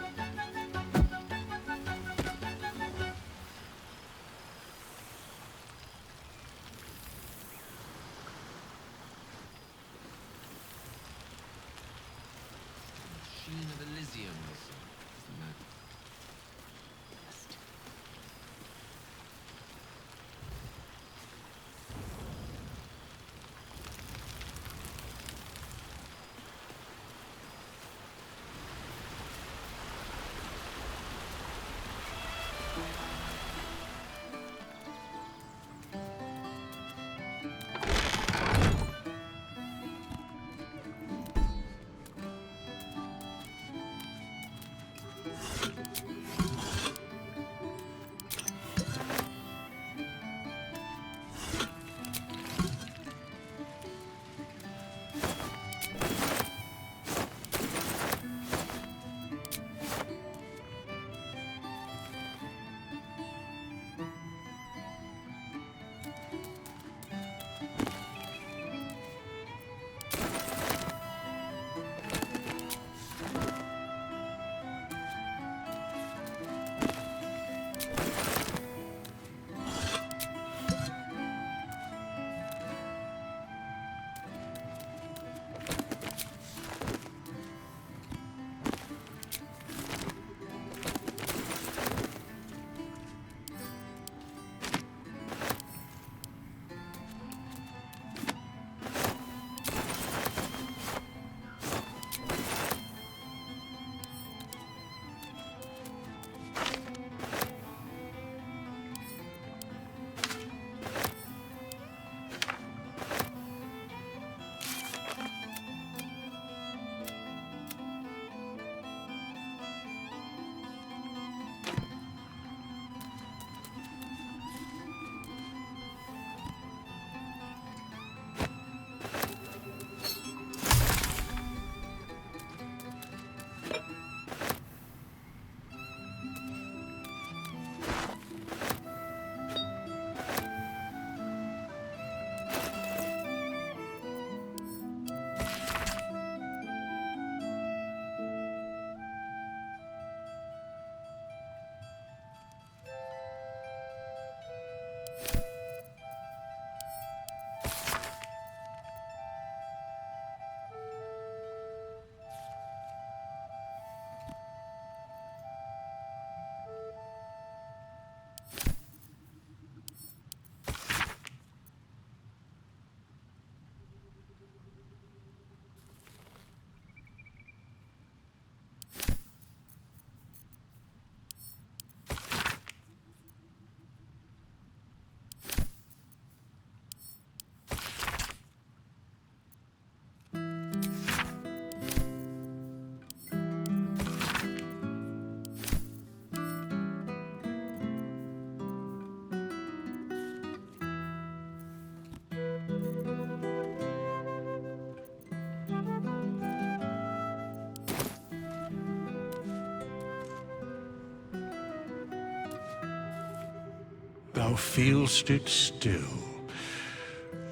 thou feelst it still.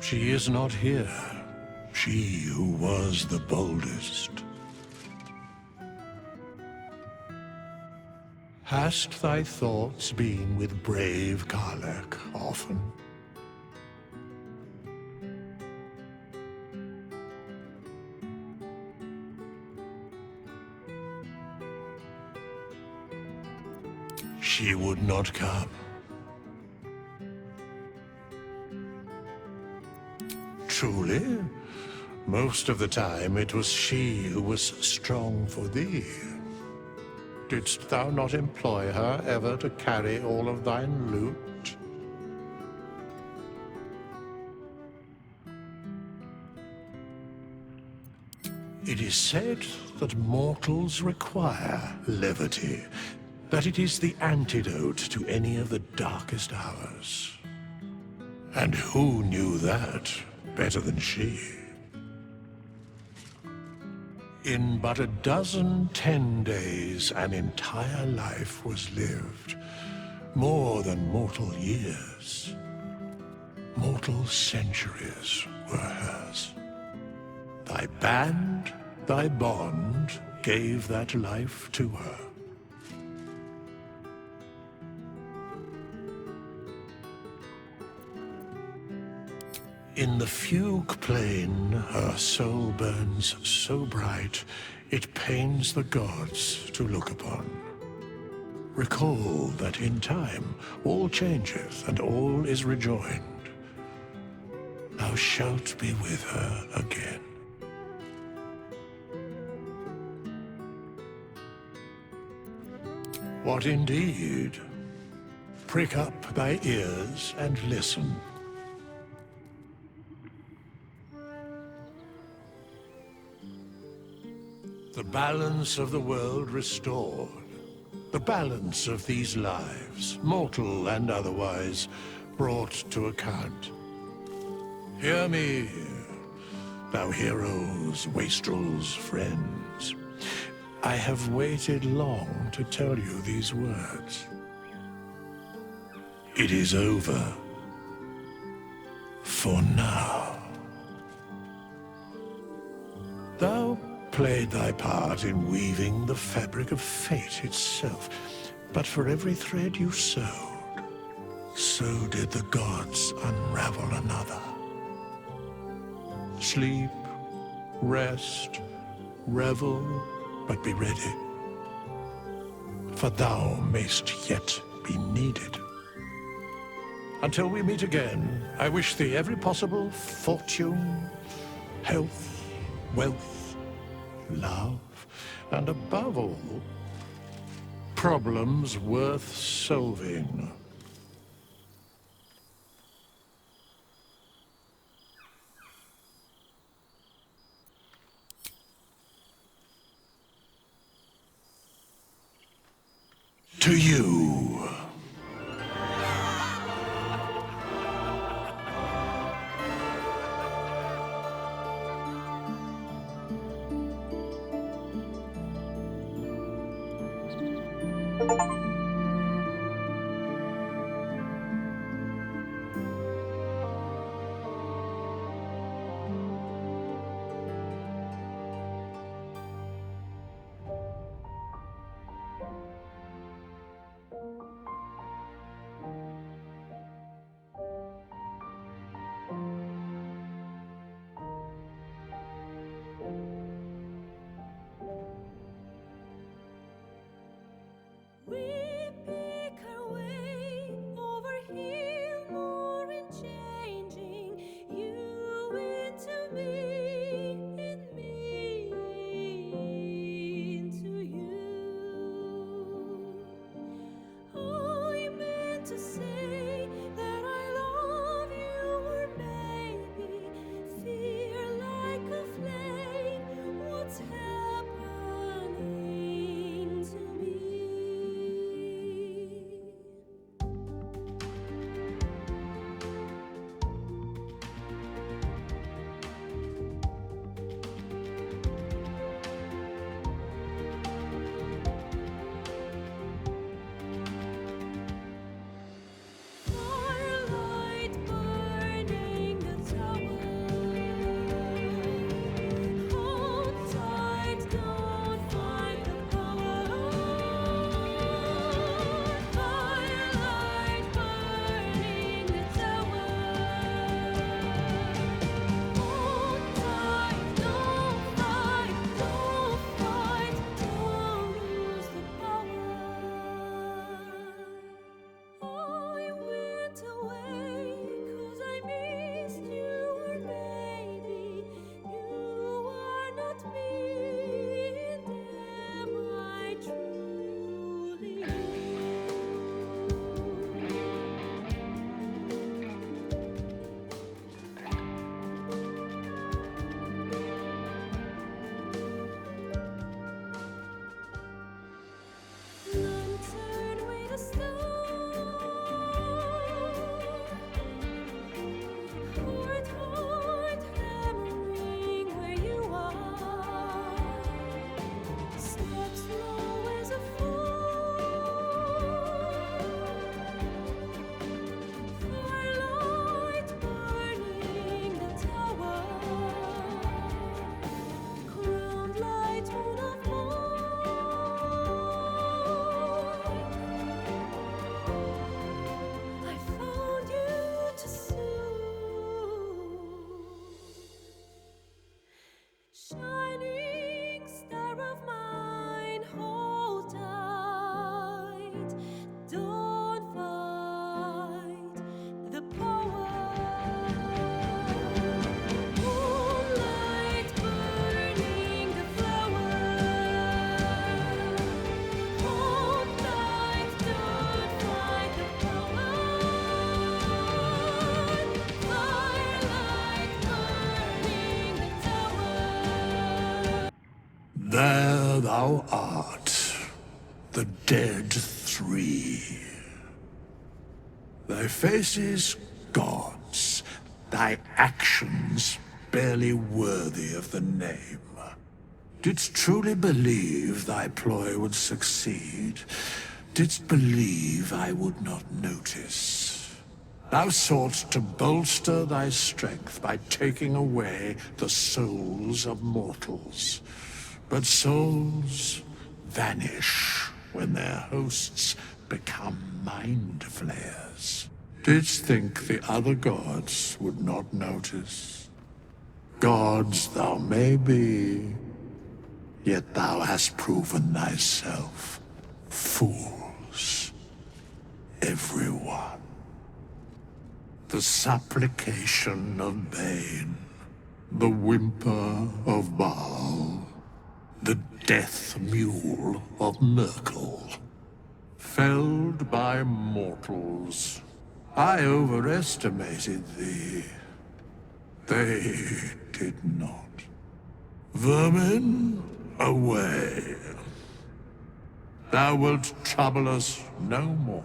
She is not here, she who was the boldest. Hast thy thoughts been with brave Karlach often? She would not come. Truly, most of the time it was she who was strong for thee. Didst thou not employ her ever to carry all of thine loot? It is said that mortals require levity, that it is the antidote to any of the darkest hours. And who knew that better than she? In but a dozen 10 days, an entire life was lived. More than mortal years. Mortal centuries were hers. Thy band, thy bond, gave that life to her. In the fugue plane, her soul burns so bright, it pains the gods to look upon. Recall that in time, all changeth and all is rejoined. Thou shalt be with her again. What indeed? Prick up thy ears and listen. The balance of the world restored. The balance of these lives, mortal and otherwise, brought to account. Hear me, thou heroes, wastrels, friends. I have waited long to tell you these words. It is over. For now. Thou played thy part in weaving the fabric of fate itself, but for every thread you sewed, so did the gods unravel another. Sleep, rest, revel, but be ready, for thou mayst yet be needed. Until we meet again, I wish thee every possible fortune, health, wealth, love, and above all, problems worth solving. To you. We There thou art, the dead three. Thy faces gods, thy actions barely worthy of the name. Didst truly believe thy ploy would succeed? Didst believe I would not notice? Thou soughtst to bolster thy strength by taking away the souls of mortals. But souls vanish when their hosts become mind flayers. Didst think the other gods would not notice? Gods thou may be, yet thou hast proven thyself fools, everyone. The supplication of Bane, the whimper of Baal, the death mule of Merkel. Felled by mortals, I overestimated thee. They did not. Vermin, away. Thou wilt trouble us no more.